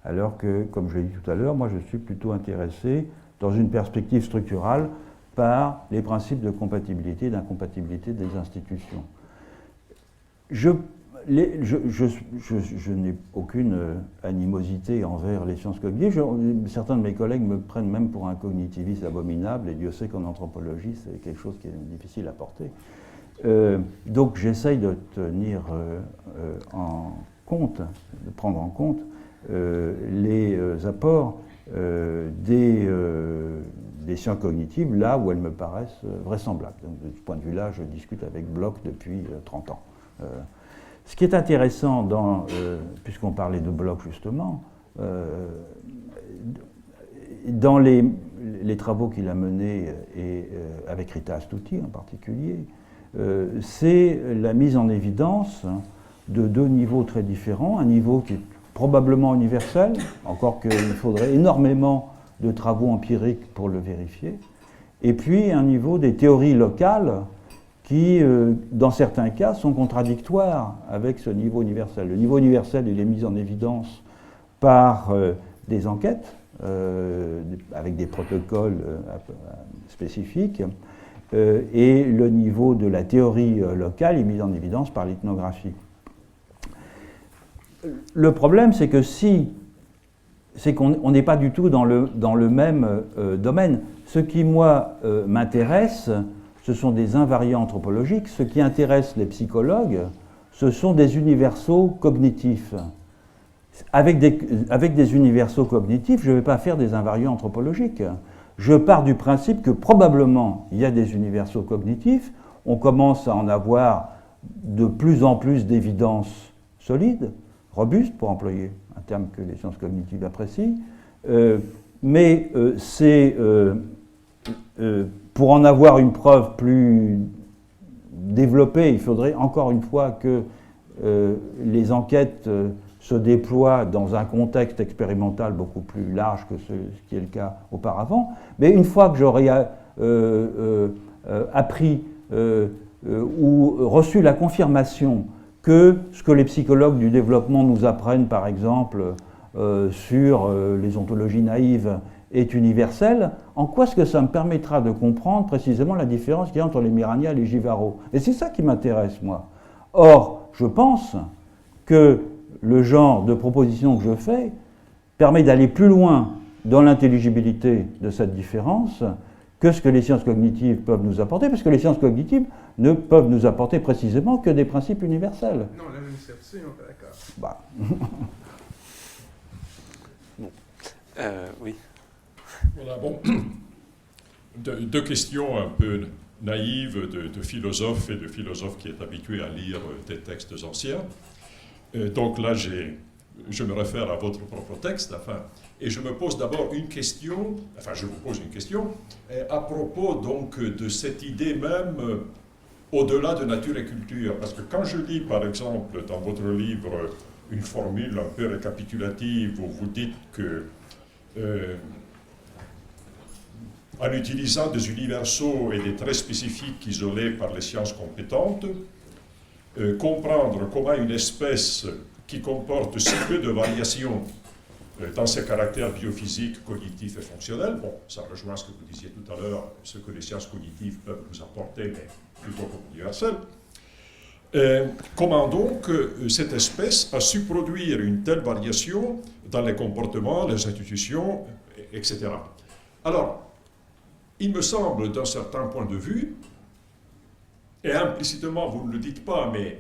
alors que, comme je l'ai dit tout à l'heure, moi je suis plutôt intéressé, dans une perspective structurale, par les principes de compatibilité et d'incompatibilité des institutions. Je n'ai aucune animosité envers les sciences cognitives. Certains de mes collègues me prennent même pour un cognitiviste abominable, et Dieu sait qu'en anthropologie, c'est quelque chose qui est difficile à porter. Donc j'essaye de tenir en compte, de prendre en compte les apports des sciences cognitives là où elles me paraissent vraisemblables. Donc, de ce point de vue-là, je discute avec Bloch depuis 30 ans. Ce qui est intéressant, puisqu'on parlait de Bloch justement, dans les travaux qu'il a menés, et avec Rita Astuti en particulier, c'est la mise en évidence de deux niveaux très différents, un niveau qui est probablement universel, encore qu'il faudrait énormément de travaux empiriques pour le vérifier, et puis un niveau des théories locales qui, dans certains cas, sont contradictoires avec ce niveau universel. Le niveau universel, il est mis en évidence par des enquêtes, avec des protocoles spécifiques, et le niveau de la théorie locale est mis en évidence par l'ethnographie. Le problème, c'est que c'est qu'on n'est pas du tout dans le même domaine. Ce qui, moi, m'intéresse, ce sont des invariants anthropologiques. Ce qui intéresse les psychologues, ce sont des universaux cognitifs. Avec des universaux cognitifs, je ne vais pas faire des invariants anthropologiques. Je pars du principe que probablement il y a des universaux cognitifs. On commence à en avoir de plus en plus d'évidences solides, robustes, pour employer un terme que les sciences cognitives apprécient. Mais c'est pour en avoir une preuve plus développée, il faudrait encore une fois que les enquêtes se déploient dans un contexte expérimental beaucoup plus large que ce qui est le cas auparavant. Mais une fois que j'aurai appris ou reçu la confirmation que ce que les psychologues du développement nous apprennent, par exemple, sur les ontologies naïves, est universel, en quoi est-ce que ça me permettra de comprendre précisément la différence qu'il y a entre les Miragna et les Givaro? Et c'est ça qui m'intéresse, moi. Or, je pense que le genre de proposition que je fais permet d'aller plus loin dans l'intelligibilité de cette différence que ce que les sciences cognitives peuvent nous apporter, parce que les sciences cognitives ne peuvent nous apporter précisément que des principes universels. Non, là, je ne suis absolument pas d'accord. Bah. Oui. Voilà, bon. Deux questions un peu naïves de philosophes et de philosophes qui est habitué à lire des textes anciens. Donc là, je me réfère à votre propre texte, et je me pose d'abord une question, je vous pose une question, à propos donc de cette idée même au-delà de nature et culture. Parce que quand je lis, par exemple, dans votre livre, une formule un peu récapitulative où vous dites que en utilisant des universaux et des traits spécifiques isolés par les sciences compétentes, comprendre comment une espèce qui comporte si peu de variations dans ses caractères biophysiques, cognitifs et fonctionnels, bon, ça rejoint ce que vous disiez tout à l'heure, ce que les sciences cognitives peuvent nous apporter, mais plutôt comme universel. Comment donc cette espèce a su produire une telle variation dans les comportements, les institutions, etc. Alors, il me semble, d'un certain point de vue, et implicitement, vous ne le dites pas, mais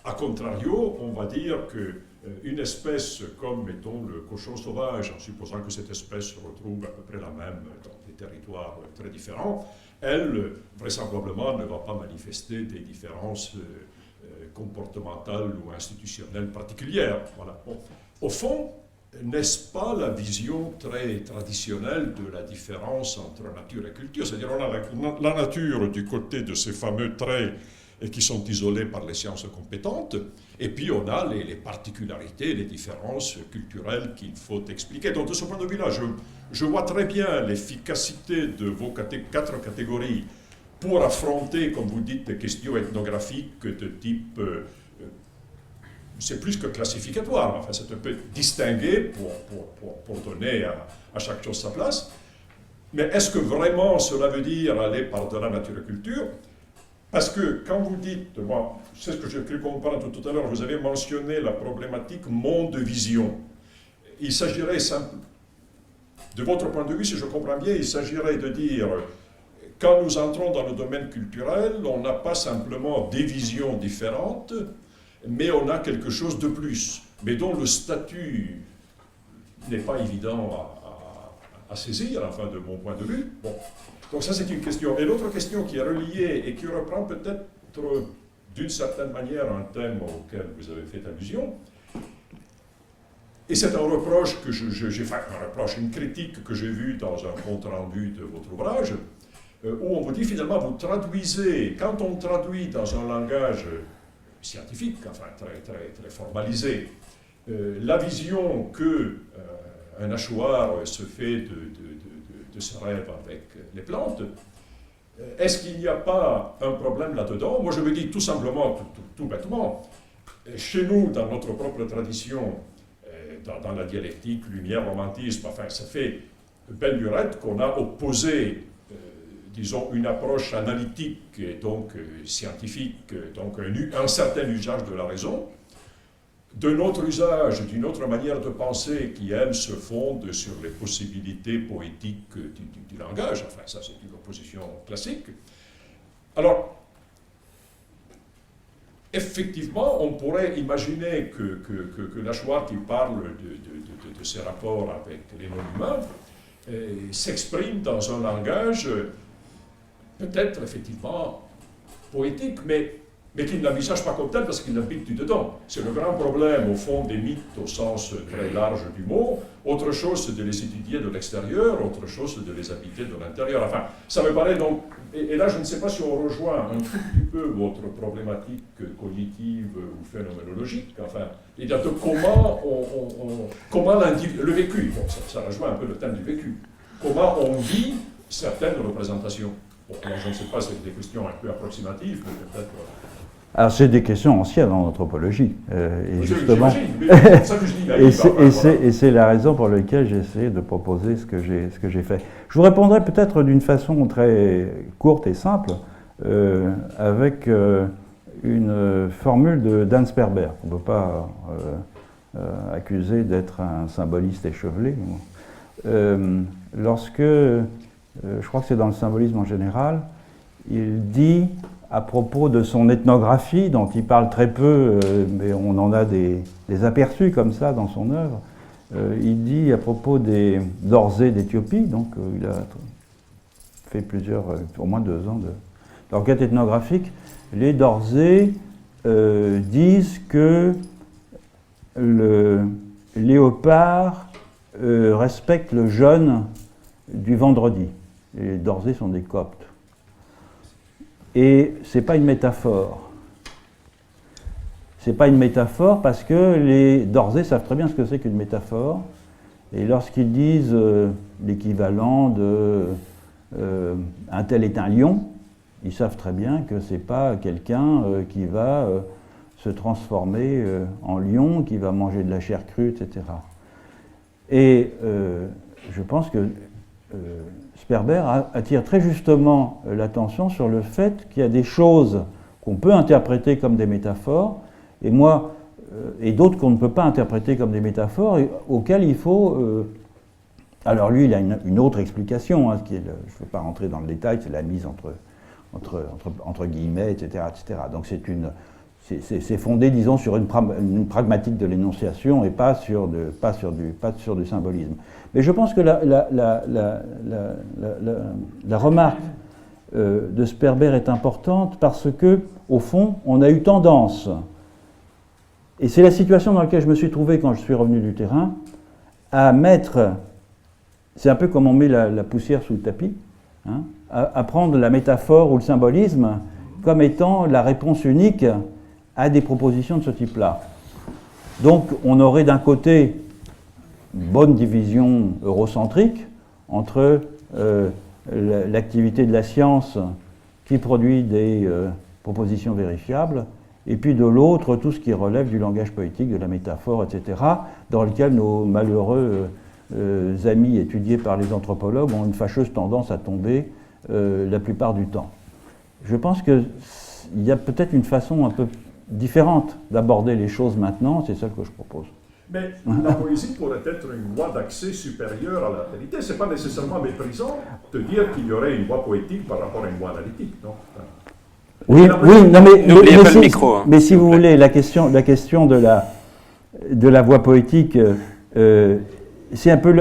a contrario, on va dire qu'une espèce comme, mettons, le cochon sauvage, en supposant que cette espèce se retrouve à peu près la même dans des territoires très différents, elle, vraisemblablement, ne va pas manifester des différences comportementales ou institutionnelles particulières. Voilà. Bon. Au fond, n'est-ce pas la vision très traditionnelle de la différence entre nature et culture? C'est-à-dire on a la nature du côté de ces fameux traits qui sont isolés par les sciences compétentes, et puis on a les particularités, les différences culturelles qu'il faut expliquer. Donc de ce point de vue-là, je vois très bien l'efficacité de vos 4 catégories pour affronter, comme vous dites, des questions ethnographiques de type... c'est plus que classificatoire, enfin c'est un peu distingué pour donner à chaque chose sa place. Mais est-ce que vraiment cela veut dire aller par-delà nature et culture? Parce que quand vous dites, moi, c'est ce que j'ai cru comprendre tout à l'heure, vous avez mentionné la problématique monde-vision. Il s'agirait simplement, de votre point de vue, si je comprends bien, il s'agirait de dire, quand nous entrons dans le domaine culturel, on n'a pas simplement des visions différentes, mais on a quelque chose de plus, mais dont le statut n'est pas évident à saisir, enfin de mon point de vue. Bon. Donc ça c'est une question. Et l'autre question qui est reliée et qui reprend peut-être d'une certaine manière un thème auquel vous avez fait allusion, et c'est un reproche que une critique que j'ai vue dans un compte-rendu de votre ouvrage, où on vous dit finalement, vous traduisez, quand on traduit dans un langage scientifique, enfin très formalisé, la vision que un hachoir se fait de ce rêve avec les plantes, est-ce qu'il n'y a pas un problème là-dedans? Moi, je me dis tout simplement, tout bêtement, chez nous, dans notre propre tradition, dans la dialectique, lumière, romantisme, enfin, ça fait belle lurette qu'on a opposé, disons, une approche analytique et donc scientifique, donc un certain usage de la raison, de notre usage, d'une autre manière de penser qui, elle, se fonde sur les possibilités poétiques du langage. Enfin, ça, c'est une opposition classique. Alors, effectivement, on pourrait imaginer que l'hachoir qui parle de ses rapports avec les non-humains s'exprime dans un langage peut-être effectivement poétique, mais qu'il ne l'envisage pas comme tel parce qu'il l'habite du dedans. C'est le grand problème, au fond, des mythes au sens très large du mot. Autre chose, c'est de les étudier de l'extérieur, autre chose, c'est de les habiter de l'intérieur. Enfin, ça me paraît donc... Et là, je ne sais pas si on rejoint un tout petit peu votre problématique cognitive ou phénoménologique, enfin, et de comment le vécu, bon, ça rejoint un peu le thème du vécu, comment on vit certaines représentations. Bon, alors, je ne sais pas, c'est des questions un peu approximatives, mais peut-être... Alors, c'est des questions anciennes en anthropologie. Et justement, c'est ça que je dis. Et c'est la raison pour laquelle j'ai essayé de proposer ce que j'ai fait. Je vous répondrai peut-être d'une façon très courte et simple, avec une formule d'Hans Sperber. On ne peut pas accuser d'être un symboliste échevelé. Lorsque, je crois que c'est dans le symbolisme en général, il dit... à propos de son ethnographie, dont il parle très peu, mais on en a des aperçus comme ça dans son œuvre, il dit à propos des Dorzés d'Éthiopie, donc il a fait au moins 2 ans d'enquête ethnographique, les Dorzés disent que le léopard respecte le jeûne du vendredi. Les Dorzés sont des Coptes. Et ce n'est pas une métaphore. Ce n'est pas une métaphore parce que les Dorzés savent très bien ce que c'est qu'une métaphore. Et lorsqu'ils disent l'équivalent de un tel est un lion, ils savent très bien que ce n'est pas quelqu'un qui va se transformer en lion, qui va manger de la chair crue, etc. Et je pense que Sperber attire très justement l'attention sur le fait qu'il y a des choses qu'on peut interpréter comme des métaphores, et d'autres qu'on ne peut pas interpréter comme des métaphores, et auxquelles il faut... alors lui, il a une autre explication, hein, je ne veux pas rentrer dans le détail, c'est la mise entre guillemets, etc., etc. Donc c'est fondé, disons, sur une pragmatique de l'énonciation et pas sur du symbolisme. Mais je pense que la remarque de Sperber est importante parce que, au fond, on a eu tendance, et c'est la situation dans laquelle je me suis trouvé quand je suis revenu du terrain, à mettre, c'est un peu comme on met la poussière sous le tapis, hein, à prendre la métaphore ou le symbolisme comme étant la réponse unique à des propositions de ce type-là. Donc on aurait d'un côté une bonne division eurocentrique entre l'activité de la science qui produit des propositions vérifiables, et puis de l'autre tout ce qui relève du langage poétique, de la métaphore, etc., dans lequel nos malheureux amis étudiés par les anthropologues ont une fâcheuse tendance à tomber la plupart du temps. Je pense qu'il y a peut-être une façon un peu différente d'aborder les choses maintenant, c'est celle que je propose. Mais la poésie pourrait être une voie d'accès supérieure à la réalité. Ce n'est pas nécessairement méprisant de dire qu'il y aurait une voie poétique par rapport à une voie analytique, non? Oui, non, n'oubliez pas le micro. Mais si vous voulez, la question de la voie poétique, c'est un peu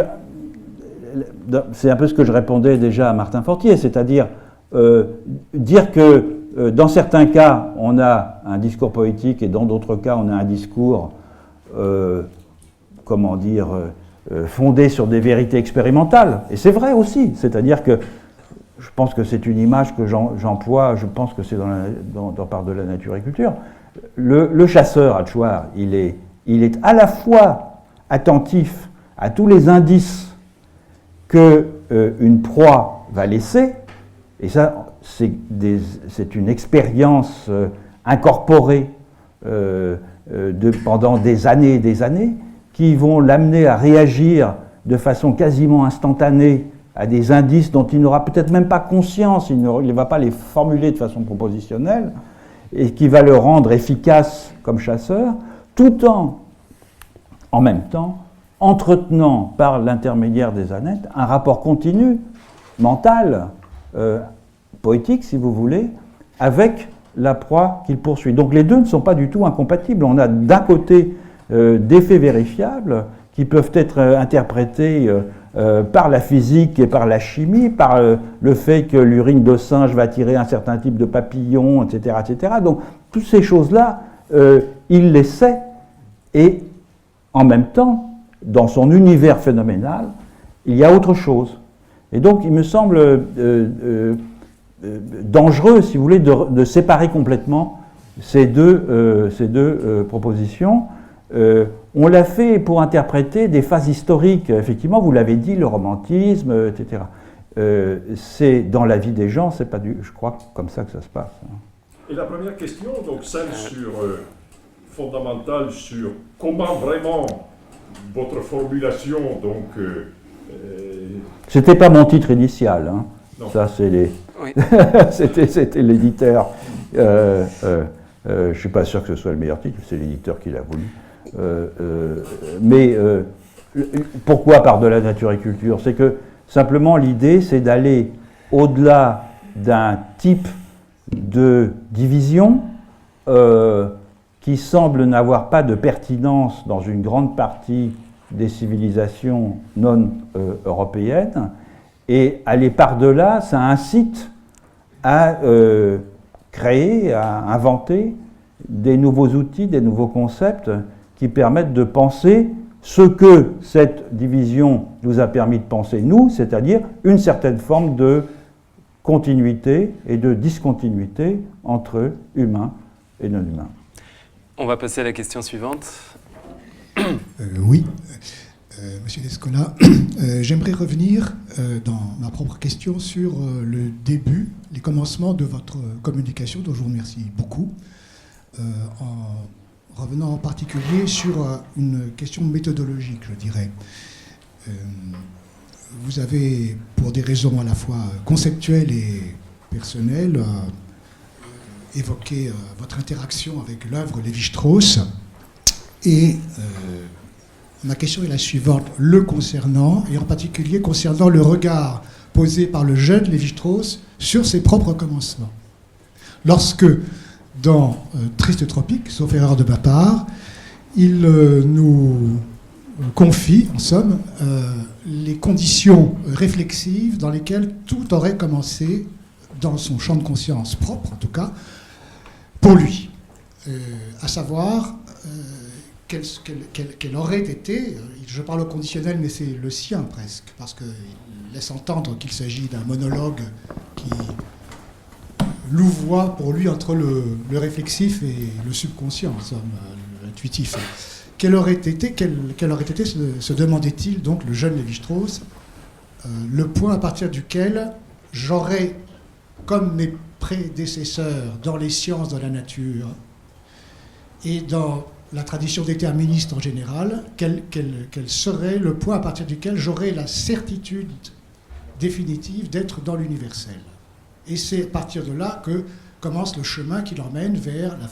ce que je répondais déjà à Martin Fortier, c'est-à-dire dire que dans certains cas, on a un discours poétique et dans d'autres cas, on a un discours, fondé sur des vérités expérimentales. Et c'est vrai aussi, c'est-à-dire que je pense que c'est une image que j'emploie, je pense que c'est dans Part de la nature et culture. Le chasseur, Hachoir, il est il est à la fois attentif à tous les indices qu'une proie va laisser, et ça, c'est une expérience incorporée pendant des années et des années, qui vont l'amener à réagir de façon quasiment instantanée à des indices dont il n'aura peut-être même pas conscience, il ne va pas les formuler de façon propositionnelle, et qui va le rendre efficace comme chasseur, tout en même temps, entretenant par l'intermédiaire des ânettes un rapport continu, mental, poétique si vous voulez, avec la proie qu'il poursuit. Donc les deux ne sont pas du tout incompatibles. On a d'un côté des faits vérifiables qui peuvent être interprétés par la physique et par la chimie, par le fait que l'urine de singe va attirer un certain type de papillon, etc. etc. Donc toutes ces choses-là, il les sait, et en même temps, dans son univers phénoménal, il y a autre chose. Et donc il me semble dangereux, si vous voulez, de séparer complètement ces deux propositions. On l'a fait pour interpréter des phases historiques. Effectivement, vous l'avez dit, le romantisme, etc. C'est dans la vie des gens, c'est pas je crois, comme ça que ça se passe. Et la première question, donc celle fondamentale sur comment vraiment votre formulation, donc... C'était pas mon titre initial, hein. Ça c'est Oui. c'était l'éditeur. Je ne suis pas sûr que ce soit le meilleur titre, c'est l'éditeur qui l'a voulu. Mais pourquoi par de la nature et culture? C'est que simplement l'idée, c'est d'aller au-delà d'un type de division qui semble n'avoir pas de pertinence dans une grande partie des civilisations non européennes, et aller par-delà, ça incite à créer, à inventer des nouveaux outils, des nouveaux concepts qui permettent de penser ce que cette division nous a permis de penser nous, c'est-à-dire une certaine forme de continuité et de discontinuité entre humains et non-humains. On va passer à la question suivante. Oui, Monsieur Descola, j'aimerais revenir dans ma propre question sur le début, les commencements de votre communication, dont je vous remercie beaucoup, en revenant en particulier sur une question méthodologique, je dirais. Vous avez, pour des raisons à la fois conceptuelles et personnelles, évoqué votre interaction avec l'œuvre Lévi-Strauss, et ma question est la suivante, le concernant, et en particulier concernant le regard posé par le jeune Lévi-Strauss sur ses propres commencements. Lorsque, dans Triste Tropique, sauf erreur de ma part, il nous confie, en somme, les conditions réflexives dans lesquelles tout aurait commencé, dans son champ de conscience propre en tout cas, pour lui. À savoir... Quelle aurait été, je parle au conditionnel, mais c'est le sien presque, parce qu'il laisse entendre qu'il s'agit d'un monologue qui louvoie pour lui entre le réflexif et le subconscient, en somme, l'intuitif. Quel aurait été, se demandait-il donc le jeune Lévi-Strauss, le point à partir duquel j'aurais, comme mes prédécesseurs dans les sciences de la nature et dans la tradition déterministe en général, quel serait le point à partir duquel j'aurais la certitude définitive d'être dans l'universel. Et c'est à partir de là que commence le chemin qui l'emmène vers les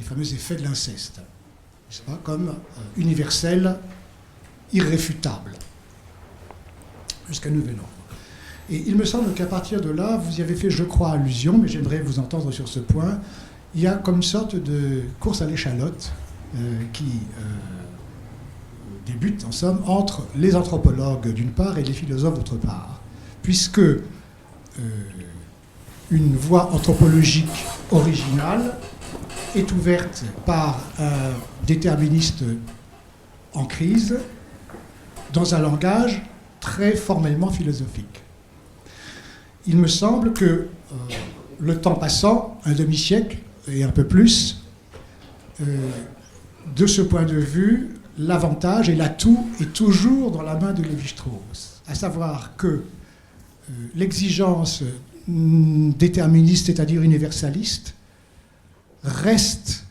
fameux effets de l'inceste, n'est-ce pas, comme universel, irréfutable, jusqu'à nouvel ordre. Et il me semble qu'à partir de là, vous y avez fait, je crois, allusion, mais j'aimerais vous entendre sur ce point. Il y a comme une sorte de course à l'échalote qui débute, en somme, entre les anthropologues d'une part et les philosophes d'autre part, puisque une voie anthropologique originale est ouverte par un déterministe en crise dans un langage très formellement philosophique. Il me semble que le temps passant, un demi-siècle, et un peu plus, de ce point de vue, l'avantage et l'atout est toujours dans la main de Lévi-Strauss, à savoir que l'exigence déterministe, c'est-à-dire universaliste, reste,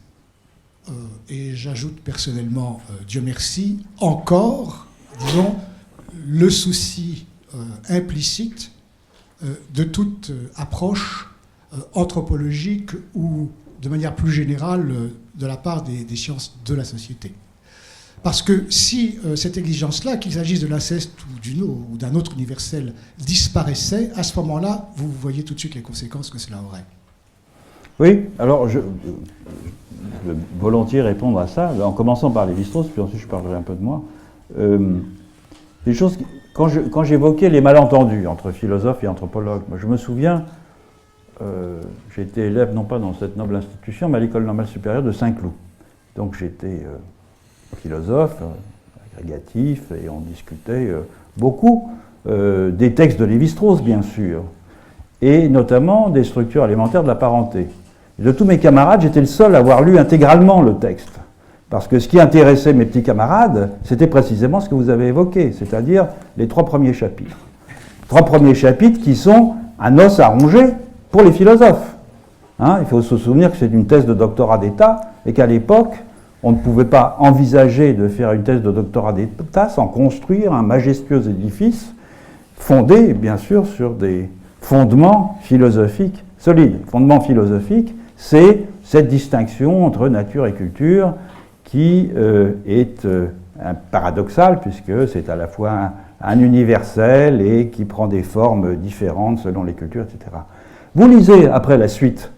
et j'ajoute personnellement, Dieu merci, encore, disons, le souci implicite de toute approche anthropologique ou, de manière plus générale, de la part des sciences de la société. Parce que si cette exigence-là, qu'il s'agisse de l'inceste ou d'un autre universel, disparaissait, à ce moment-là, vous voyez tout de suite les conséquences que cela aurait. Oui, alors je veux volontiers répondre à ça, en commençant par Lévi-Strauss, puis ensuite je parlerai un peu de moi. Des choses quand j'évoquais les malentendus entre philosophes et anthropologues, moi je me souviens, j'ai été élève non pas dans cette noble institution, mais à l'École normale supérieure de Saint-Cloud. Donc j'étais philosophe, agrégatif, et on discutait beaucoup des textes de Lévi-Strauss, bien sûr, et notamment des structures alimentaires de la parenté. De tous mes camarades, j'étais le seul à avoir lu intégralement le texte. Parce que ce qui intéressait mes petits camarades, c'était précisément ce que vous avez évoqué, c'est-à-dire les 3 premiers chapitres. 3 premiers chapitres qui sont un os à ronger pour les philosophes. Hein, il faut se souvenir que c'est une thèse de doctorat d'État, et qu'à l'époque, on ne pouvait pas envisager de faire une thèse de doctorat d'État sans construire un majestueux édifice fondé, bien sûr, sur des fondements philosophiques solides. Fondement philosophique, c'est cette distinction entre nature et culture qui est paradoxale, puisque c'est à la fois un universel et qui prend des formes différentes selon les cultures, etc. Vous lisez après la suite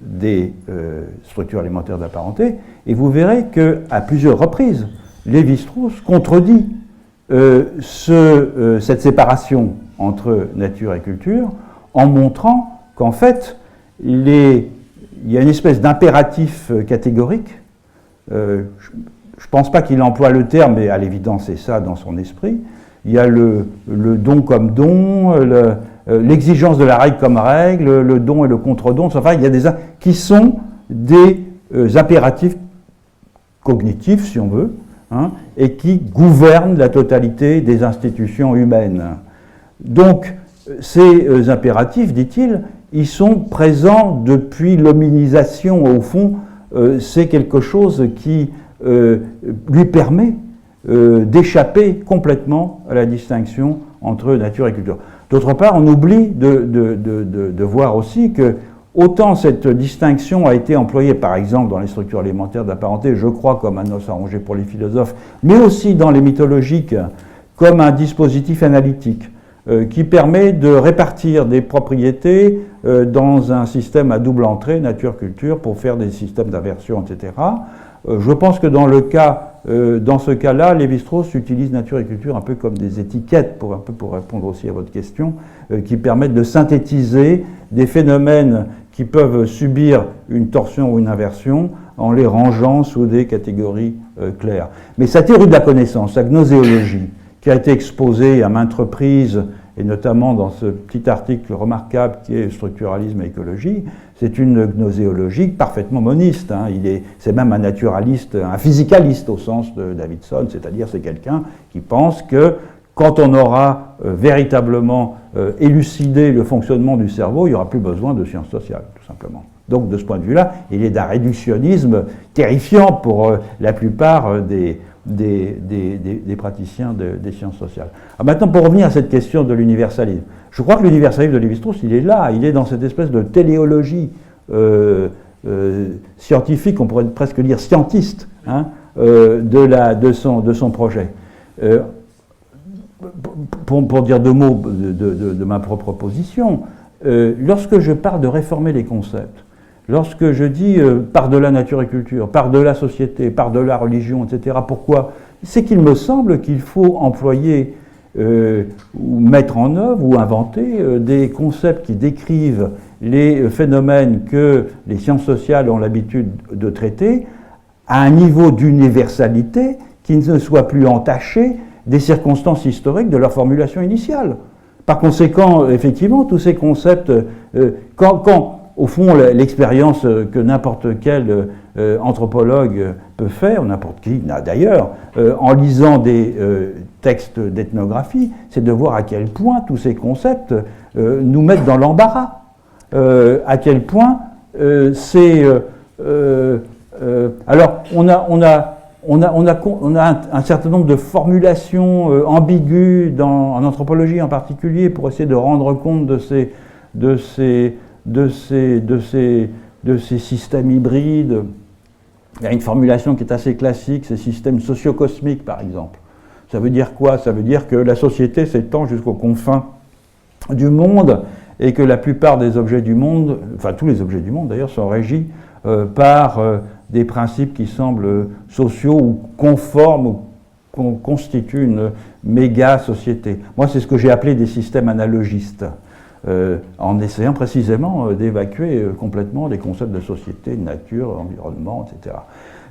des structures alimentaires de la parenté, et vous verrez qu'à plusieurs reprises, Lévi-Strauss contredit cette séparation entre nature et culture en montrant qu'en fait, il y a une espèce d'impératif catégorique. Je ne pense pas qu'il emploie le terme, mais à l'évidence c'est ça dans son esprit. Il y a le don comme don, l'exigence de la règle comme règle, le don et le contre-don. Enfin, il y a des qui sont des impératifs cognitifs, si on veut, hein, et qui gouvernent la totalité des institutions humaines. Donc, ces impératifs, dit-il, ils sont présents depuis l'hominisation. Au fond, c'est quelque chose qui lui permet d'échapper complètement à la distinction entre nature et culture. D'autre part, on oublie de voir aussi que autant cette distinction a été employée, par exemple, dans les structures alimentaires de la parenté, je crois, comme un os à ronger pour les philosophes, mais aussi dans les mythologiques, comme un dispositif analytique qui permet de répartir des propriétés dans un système à double entrée, nature-culture, pour faire des systèmes d'inversion, etc. Je pense que dans ce cas-là, Lévi-Strauss utilise nature et culture un peu comme des étiquettes, pour répondre aussi à votre question, qui permettent de synthétiser des phénomènes qui peuvent subir une torsion ou une inversion en les rangeant sous des catégories claires. Mais sa théorie de la connaissance, sa gnoséologie, qui a été exposée à maintes reprises, et notamment dans ce petit article remarquable qui est « Structuralisme et écologie », c'est une gnoséologie parfaitement moniste. Hein. C'est même un naturaliste, un physicaliste au sens de Davidson, c'est-à-dire c'est quelqu'un qui pense que quand on aura véritablement élucidé le fonctionnement du cerveau, il n'y aura plus besoin de sciences sociales, tout simplement. Donc de ce point de vue-là, il est d'un réductionnisme terrifiant pour la plupart des praticiens des sciences sociales. Alors maintenant, pour revenir à cette question de l'universalisme, je crois que l'universalisme de Lévi-Strauss, il est là, il est dans cette espèce de téléologie scientifique, on pourrait presque dire scientiste, hein, de son projet. Pour dire 2 mots de ma propre position, lorsque je parle de réformer les concepts, lorsque je dis par-delà nature et culture, par-delà société, par-delà religion, etc., pourquoi? C'est qu'il me semble qu'il faut employer ou mettre en œuvre ou inventer des concepts qui décrivent les phénomènes que les sciences sociales ont l'habitude de traiter à un niveau d'universalité qui ne soit plus entaché des circonstances historiques de leur formulation initiale. Par conséquent, effectivement, tous ces concepts, quand au fond, l'expérience que n'importe quel anthropologue peut faire, n'importe qui d'ailleurs, en lisant des textes d'ethnographie, c'est de voir à quel point tous ces concepts nous mettent dans l'embarras, à quel point c'est... alors, on a un certain nombre de formulations ambiguës en anthropologie en particulier pour essayer de rendre compte de ces systèmes hybrides. Il y a une formulation qui est assez classique, ces systèmes socio-cosmiques par exemple. Ça veut dire quoi? Ça veut dire que la société s'étend jusqu'aux confins du monde et que la plupart des objets du monde, enfin tous les objets du monde d'ailleurs, sont régis par des principes qui semblent sociaux ou conformes ou constituent une méga-société. Moi, c'est ce que j'ai appelé des systèmes analogistes, en essayant précisément d'évacuer complètement les concepts de société, de nature, environnement, etc.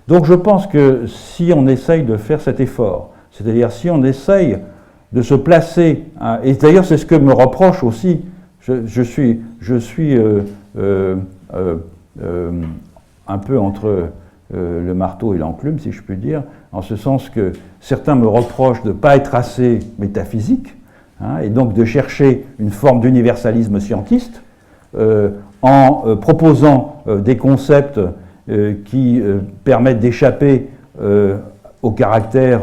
Donc je pense que si on essaye de faire cet effort, c'est-à-dire si on essaye de se placer, et d'ailleurs c'est ce que me reproche aussi, je suis un peu entre le marteau et l'enclume, si je puis dire, en ce sens que certains me reprochent de ne pas être assez métaphysique, et donc de chercher une forme d'universalisme scientiste, en proposant des concepts qui permettent d'échapper au caractère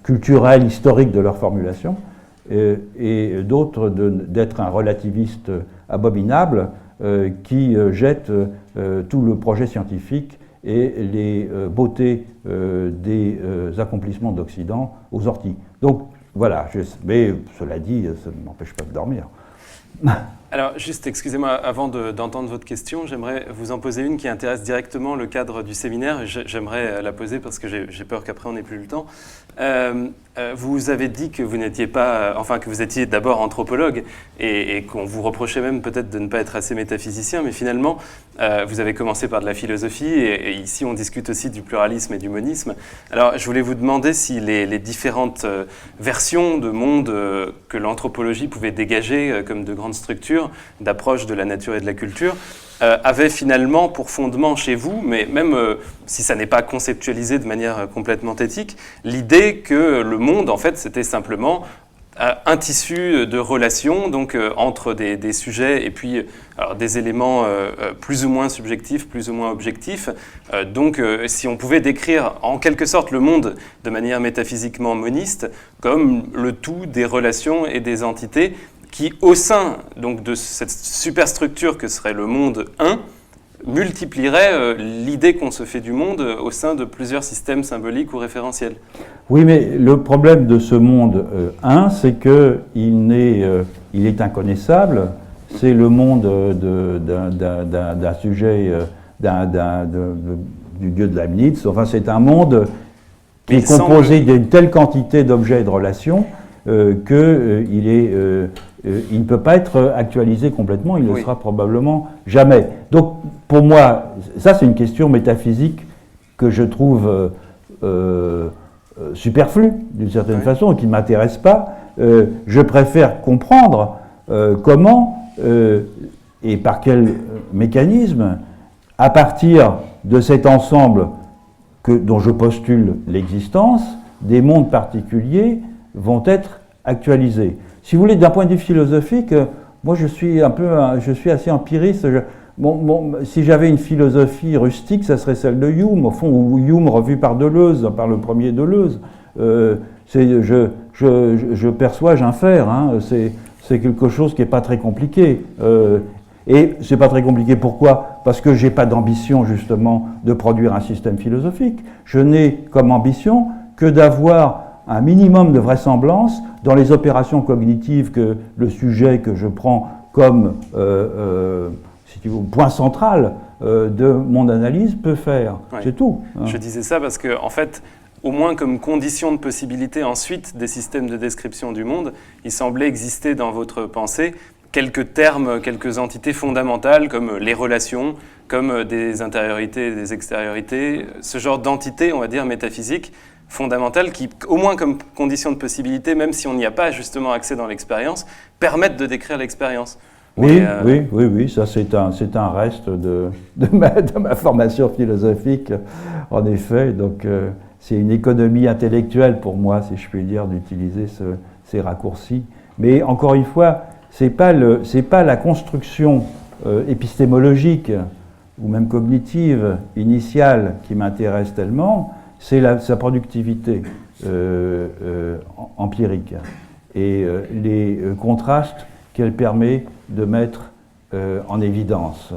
culturel, historique de leur formulation, et d'autres d'être un relativiste abominable qui jette tout le projet scientifique et les beautés des accomplissements d'Occident aux orties. Donc voilà, mais cela dit, ça ne m'empêche pas de dormir. Alors, juste, excusez-moi, avant d'entendre votre question, j'aimerais vous en poser une qui intéresse directement le cadre du séminaire. J'aimerais la poser parce que j'ai peur qu'après on n'ait plus le temps. Vous avez dit que vous n'étiez pas, enfin que vous étiez d'abord anthropologue et qu'on vous reprochait même peut-être de ne pas être assez métaphysicien, mais finalement, vous avez commencé par de la philosophie et ici on discute aussi du pluralisme et du monisme. Alors, je voulais vous demander si les différentes versions de monde que l'anthropologie pouvait dégager comme de grandes structures d'approche de la nature et de la culture avait finalement pour fondement chez vous, mais même si ça n'est pas conceptualisé de manière complètement éthique, l'idée que le monde, en fait, c'était simplement un tissu de relations donc, entre des sujets et puis alors, des éléments plus ou moins subjectifs, plus ou moins objectifs. Donc, si on pouvait décrire en quelque sorte le monde de manière métaphysiquement moniste comme le tout des relations et des entités qui, au sein donc, de cette superstructure que serait le monde 1, multiplierait l'idée qu'on se fait du monde au sein de plusieurs systèmes symboliques ou référentiels. Oui, mais le problème de ce monde 1, c'est qu'il est inconnaissable. C'est le monde d'un sujet, du dieu de Leibniz. Enfin, c'est un monde qui est composé d'une telle quantité d'objets et de relations il ne peut pas être actualisé complètement, il ne le sera probablement jamais. Donc, pour moi, ça c'est une question métaphysique que je trouve superflue, d'une certaine façon, et qui ne m'intéresse pas. Je préfère comprendre comment et par quel mécanisme, à partir de cet ensemble dont je postule l'existence, des mondes particuliers vont être actualisés. Si vous voulez, d'un point de vue philosophique, moi je suis assez empiriste. Si j'avais une philosophie rustique, ça serait celle de Hume, au fond, ou Hume revu par Deleuze, par le premier Deleuze. Je perçois, j'infère, c'est quelque chose qui n'est pas très compliqué. Et c'est pas très compliqué, pourquoi? Parce que j'ai pas d'ambition, justement, de produire un système philosophique. Je n'ai comme ambition que d'avoir un minimum de vraisemblance dans les opérations cognitives que le sujet que je prends comme si tu veux, point central de mon analyse peut faire. Oui. C'est tout. Je disais ça parce que, en fait, au moins comme condition de possibilité ensuite des systèmes de description du monde, il semblait exister dans votre pensée quelques termes, quelques entités fondamentales comme les relations, comme des intériorités et des extériorités, ce genre d'entités, on va dire, métaphysiques, fondamentales qui, au moins comme condition de possibilité, même si on n'y a pas justement accès dans l'expérience, permettent de décrire l'expérience. Oui, oui, ça c'est un reste de ma formation philosophique, en effet. Donc c'est une économie intellectuelle pour moi, si je puis dire, d'utiliser ces raccourcis. Mais encore une fois, c'est pas la construction épistémologique ou même cognitive initiale qui m'intéresse tellement, c'est sa productivité empirique et les contrastes qu'elle permet de mettre en évidence.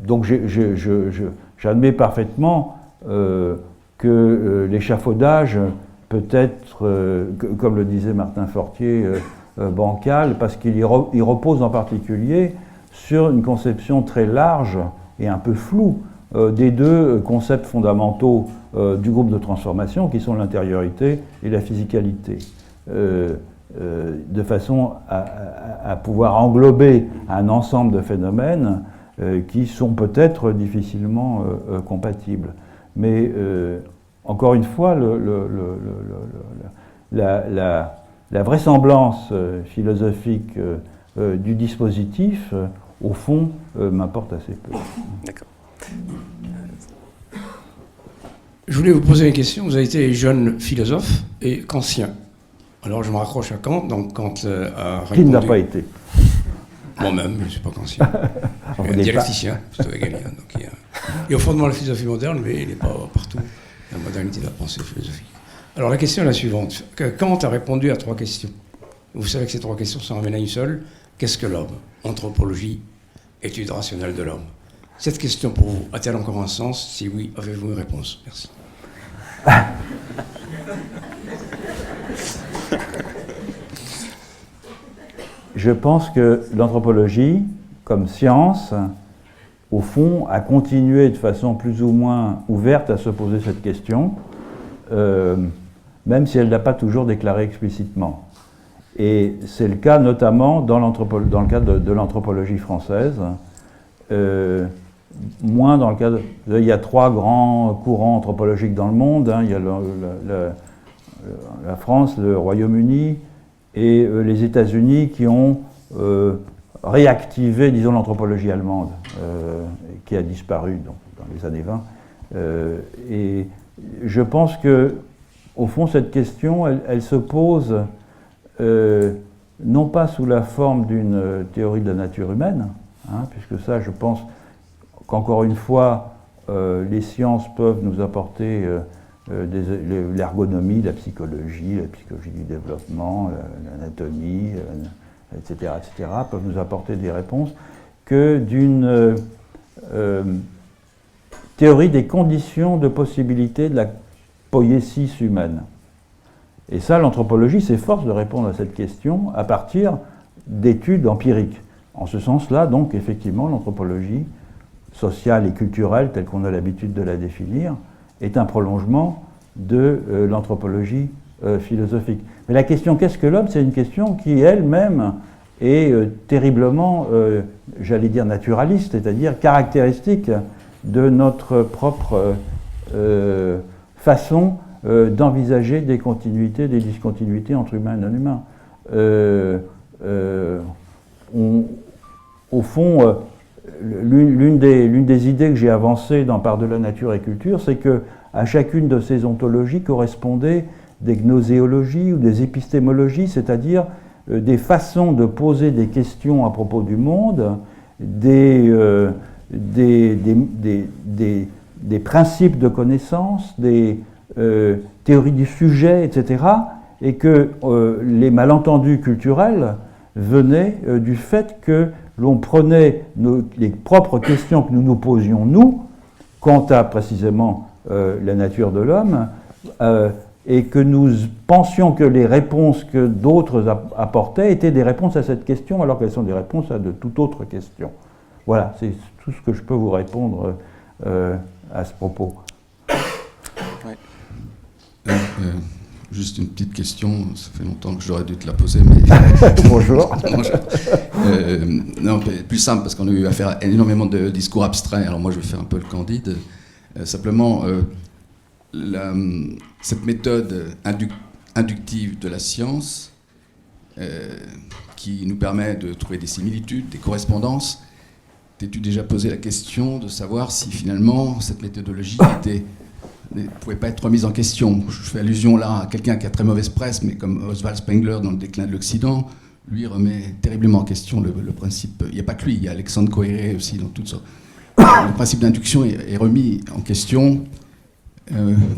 Donc j'admets parfaitement que l'échafaudage peut être, comme le disait Martin Fortier, bancal, parce qu'il repose en particulier sur une conception très large et un peu floue des deux concepts fondamentaux du groupe de transformation, qui sont l'intériorité et la physicalité. De façon à pouvoir englober un ensemble de phénomènes qui sont peut-être difficilement compatibles. Mais encore une fois, la vraisemblance philosophique du dispositif, au fond, m'importe assez peu. D'accord. Je voulais vous poser une question. Vous avez été jeune philosophe et kantien. Alors je me raccroche à Kant. Donc Kant a répondu... Qui ne l'a pas été? Moi-même, je ne suis pas kantien. Je suis un dialecticien, plutôt hegelien. Donc il est au fondement de la philosophie moderne, mais il n'est pas partout dans la modernité de la pensée philosophique. Alors la question est la suivante. Kant a répondu à 3 questions. Vous savez que ces 3 questions sont ramènent à une seule. Qu'est-ce que l'homme? Anthropologie, étude rationnelle de l'homme. Cette question pour vous a-t-elle encore un sens? Si oui, avez-vous une réponse? Merci. Je pense que l'anthropologie, comme science, au fond, a continué de façon plus ou moins ouverte à se poser cette question, même si elle ne l'a pas toujours déclaré explicitement. Et c'est le cas notamment dans le cadre de l'anthropologie française, moins dans le cadre... Il y a 3 grands courants anthropologiques dans le monde, hein. Il y a la France, le Royaume-Uni et les États-Unis qui ont réactivé, disons, l'anthropologie allemande, qui a disparu donc, dans les années 20. Et je pense que, au fond, cette question, elle se pose non pas sous la forme d'une théorie de la nature humaine, hein, puisque ça, je pense qu'encore une fois, les sciences peuvent nous apporter l'ergonomie, la psychologie du développement, l'anatomie, etc., peuvent nous apporter des réponses, que d'une théorie des conditions de possibilité de la poiesis humaine. Et ça, l'anthropologie s'efforce de répondre à cette question à partir d'études empiriques. En ce sens-là, donc, effectivement, l'anthropologie sociale et culturelle, telle qu'on a l'habitude de la définir, est un prolongement de l'anthropologie philosophique. Mais la question « qu'est-ce que l'homme ?» c'est une question qui elle-même est terriblement, j'allais dire, naturaliste, c'est-à-dire caractéristique de notre propre façon d'envisager des continuités, des discontinuités entre humains et non humains. Au fond, l'une des idées que j'ai avancées dans Par-delà nature et culture, c'est que à chacune de ces ontologies correspondaient des gnoséologies ou des épistémologies, c'est-à-dire des façons de poser des questions à propos du monde, des principes de connaissance, des théories du sujet, etc., et que les malentendus culturels venaient du fait que l'on prenait les propres questions que nous nous posions, nous, quant à précisément la nature de l'homme, et que nous pensions que les réponses que d'autres apportaient étaient des réponses à cette question, alors qu'elles sont des réponses à de toute autre question. Voilà, c'est tout ce que je peux vous répondre à ce propos. Oui. Juste une petite question, ça fait longtemps que j'aurais dû te la poser, mais... Bonjour. Non, plus simple, parce qu'on a eu affaire à énormément de discours abstraits, alors moi je vais faire un peu le candide. Simplement, cette méthode inductive de la science qui nous permet de trouver des similitudes, des correspondances. T'es-tu déjà posé la question de savoir si finalement cette méthodologie ne pouvait pas être remise en question? Je fais allusion là à quelqu'un qui a très mauvaise presse, mais comme Oswald Spengler dans Le déclin de l'Occident, lui remet terriblement en question le principe. Il n'y a pas que lui, il y a Alexandre Koyré aussi dans tout ça. Le principe d'induction est remis en question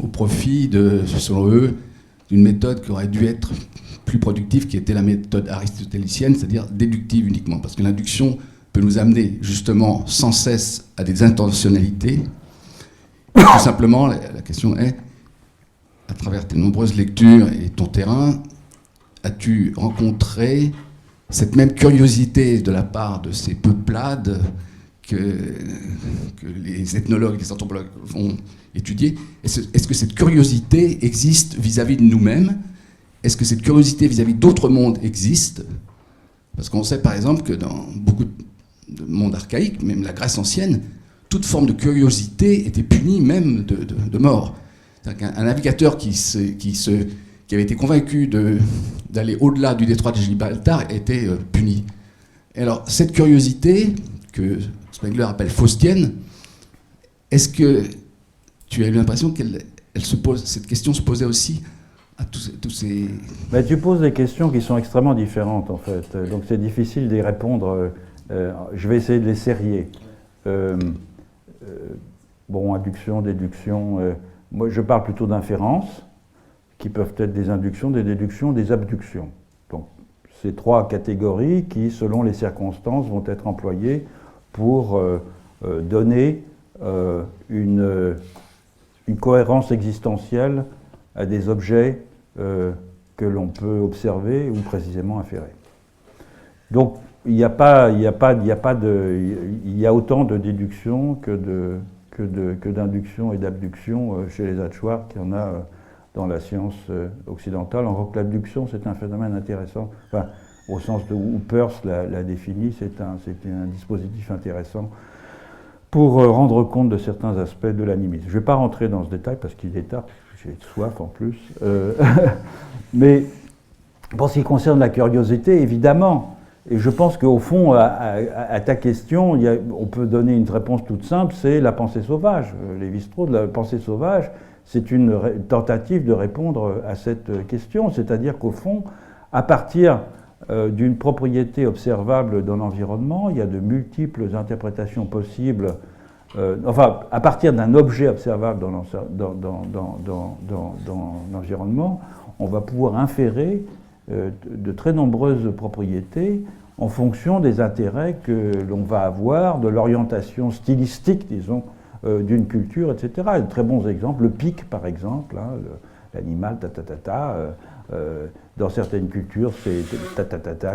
au profit, selon eux, d'une méthode qui aurait dû être plus productive, qui était la méthode aristotélicienne, c'est-à-dire déductive uniquement. Parce que l'induction peut nous amener justement sans cesse à des intentionnalités. Tout simplement, la question est, à travers tes nombreuses lectures et ton terrain, as-tu rencontré cette même curiosité de la part de ces peuplades que les ethnologues, les anthropologues vont étudier? Est-ce que cette curiosité existe vis-à-vis de nous-mêmes? Est-ce que cette curiosité vis-à-vis d'autres mondes existe? Parce qu'on sait par exemple que dans beaucoup de mondes archaïques, même la Grèce ancienne, toute forme de curiosité était punie même de mort. Un navigateur qui avait été convaincu d'aller au-delà du détroit de Gibraltar était puni. Et alors, cette curiosité, que Spengler appelle faustienne, est-ce que tu as eu l'impression cette question se posait aussi à tous ces... Mais tu poses des questions qui sont extrêmement différentes, en fait. Donc c'est difficile d'y répondre. Je vais essayer de les serrer. Induction, déduction. Moi, je parle plutôt d'inférences, qui peuvent être des inductions, des déductions, des abductions. Donc, ces trois catégories qui, selon les circonstances, vont être employées pour donner une cohérence existentielle à des objets que l'on peut observer ou précisément inférer. Donc, il y a autant de déduction que d'induction et d'abduction chez les Achuar qu'il y en a dans la science occidentale. En que l'abduction, c'est un phénomène intéressant. Enfin, au sens où Peirce l'a défini, c'est un dispositif intéressant pour rendre compte de certains aspects de l'animisme. Je ne vais pas rentrer dans ce détail parce qu'il est tard, j'ai soif en plus. Mais pour ce qui concerne la curiosité, évidemment, et je pense qu'au fond, à ta question, on peut donner une réponse toute simple, c'est la pensée sauvage. Lévi-Strauss, la pensée sauvage, c'est une tentative de répondre à cette question, c'est-à-dire qu'au fond, à partir d'une propriété observable dans l'environnement, il y a de multiples interprétations possibles, à partir d'un objet observable dans l'environnement, on va pouvoir inférer de très nombreuses propriétés en fonction des intérêts que l'on va avoir, de l'orientation stylistique, disons, d'une culture, etc. De très bons exemples, le pic par exemple, hein, l'animal dans certaines cultures c'est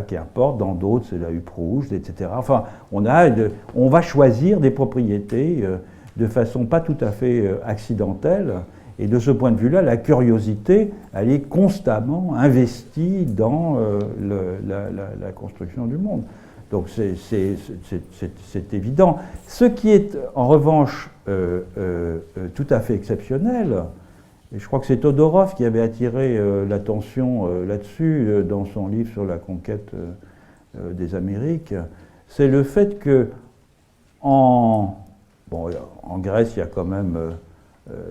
qui importe, dans d'autres c'est la huppe rouge, etc. Enfin, on va choisir des propriétés de façon pas tout à fait accidentelle. Et de ce point de vue-là, la curiosité, elle est constamment investie dans la construction du monde. Donc c'est évident. Ce qui est en revanche tout à fait exceptionnel, et je crois que c'est Todorov qui avait attiré l'attention là-dessus dans son livre sur la conquête des Amériques, c'est le fait que en Grèce, il y a quand même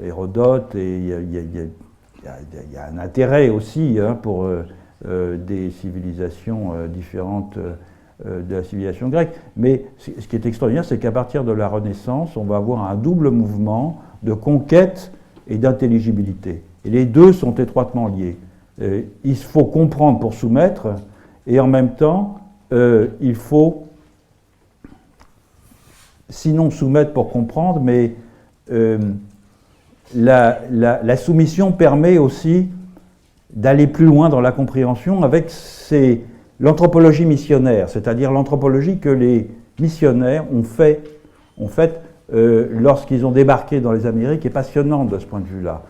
Hérodote, et il y a un intérêt aussi pour des civilisations différentes de la civilisation grecque. Mais ce qui est extraordinaire, c'est qu'à partir de la Renaissance, on va avoir un double mouvement de conquête et d'intelligibilité. Et les deux sont étroitement liés. Il faut comprendre pour soumettre, et en même temps, il faut, sinon soumettre pour comprendre, mais la soumission permet aussi d'aller plus loin dans la compréhension avec l'anthropologie missionnaire, c'est-à-dire l'anthropologie que les missionnaires ont faite lorsqu'ils ont débarqué dans les Amériques est passionnante de ce point de vue-là.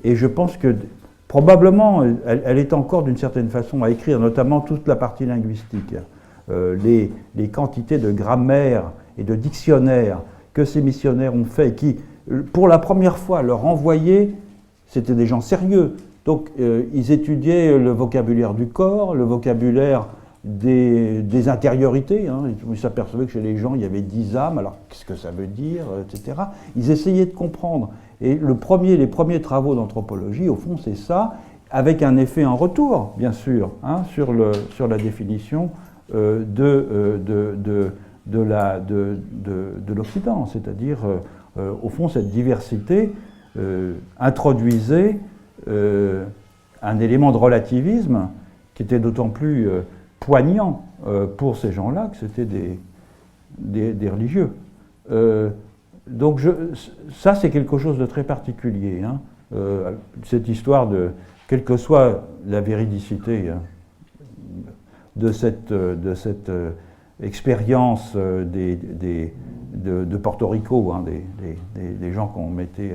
Et je pense que probablement, elle est encore d'une certaine façon à écrire, notamment toute la partie linguistique. Les quantités de grammaire et de dictionnaires que ces missionnaires ont fait, qui, pour la première fois, leur envoyaient, c'était des gens sérieux, Donc, ils étudiaient le vocabulaire du corps, le vocabulaire des intériorités. Hein. Ils s'apercevaient que chez les gens, il y avait 10 âmes, alors qu'est-ce que ça veut dire, etc. Ils essayaient de comprendre. Et les premiers travaux d'anthropologie, au fond, c'est ça, avec un effet en retour, bien sûr, hein, sur la définition de l'Occident. C'est-à-dire, au fond, cette diversité introduisait un élément de relativisme qui était d'autant plus poignant pour ces gens-là que c'était des religieux. Donc ça, c'est quelque chose de très particulier. Hein. Cette histoire de, quelle que soit la véridicité de cette expérience de Porto Rico, hein, des gens qu'on mettait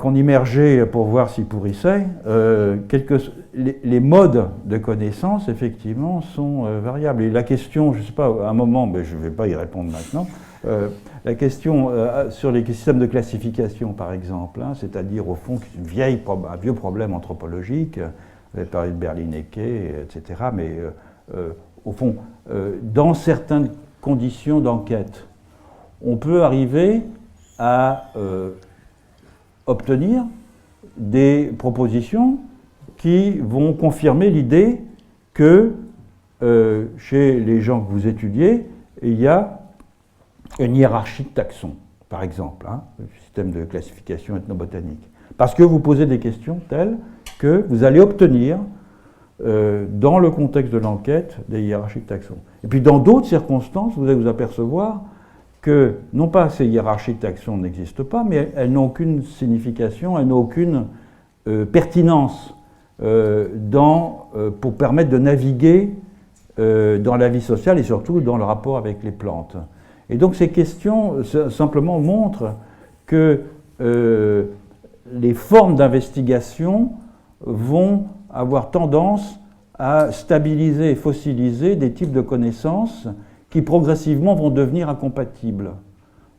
qu'on immergeait pour voir s'ils pourrissaient, les modes de connaissance, effectivement, sont variables. Et la question, je ne sais pas, à un moment, mais je ne vais pas y répondre maintenant, la question sur les systèmes de classification, par exemple, hein, c'est-à-dire, au fond, un vieux problème anthropologique, vous avez parlé de Berlinecke, etc., mais au fond, dans certaines conditions d'enquête, on peut arriver à obtenir des propositions qui vont confirmer l'idée que chez les gens que vous étudiez, il y a une hiérarchie de taxons, par exemple, hein, le système de classification ethnobotanique. Parce que vous posez des questions telles que vous allez obtenir, dans le contexte de l'enquête, des hiérarchies de taxons. Et puis dans d'autres circonstances, vous allez vous apercevoir que, non pas ces hiérarchies de taxons n'existent pas, mais elles n'ont aucune signification, elles n'ont aucune pertinence pour permettre de naviguer dans la vie sociale et surtout dans le rapport avec les plantes. Et donc ces questions simplement montrent que les formes d'investigation vont avoir tendance à stabiliser et fossiliser des types de connaissances qui progressivement vont devenir incompatibles.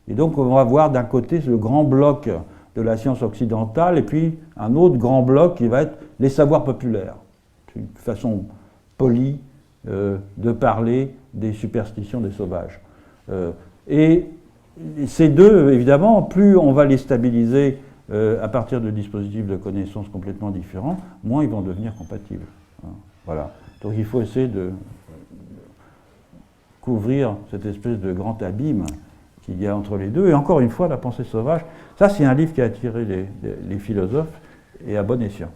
Et donc on va voir d'un côté ce grand bloc de la science occidentale et puis un autre grand bloc qui va être les savoirs populaires. C'est une façon polie de parler des superstitions des sauvages. Et ces deux, évidemment, plus on va les stabiliser à partir de dispositifs de connaissances complètement différents, moins ils vont devenir compatibles. Voilà. Donc il faut essayer de couvrir cette espèce de grand abîme qu'il y a entre les deux. Et encore une fois, La pensée sauvage, ça c'est un livre qui a attiré les philosophes, et à bon escient.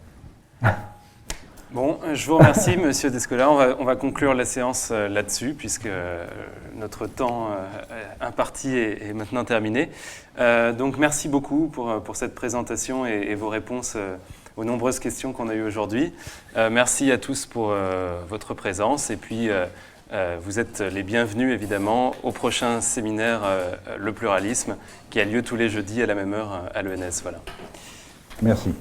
Bon, je vous remercie, Monsieur Descola. On va conclure la séance là-dessus, puisque notre temps imparti est maintenant terminé. Donc, merci beaucoup pour cette présentation et vos réponses aux nombreuses questions qu'on a eues aujourd'hui. Merci à tous pour votre présence. Et puis, vous êtes les bienvenus, évidemment, au prochain séminaire Le Pluralisme, qui a lieu tous les jeudis à la même heure à l'ENS. Voilà. Merci.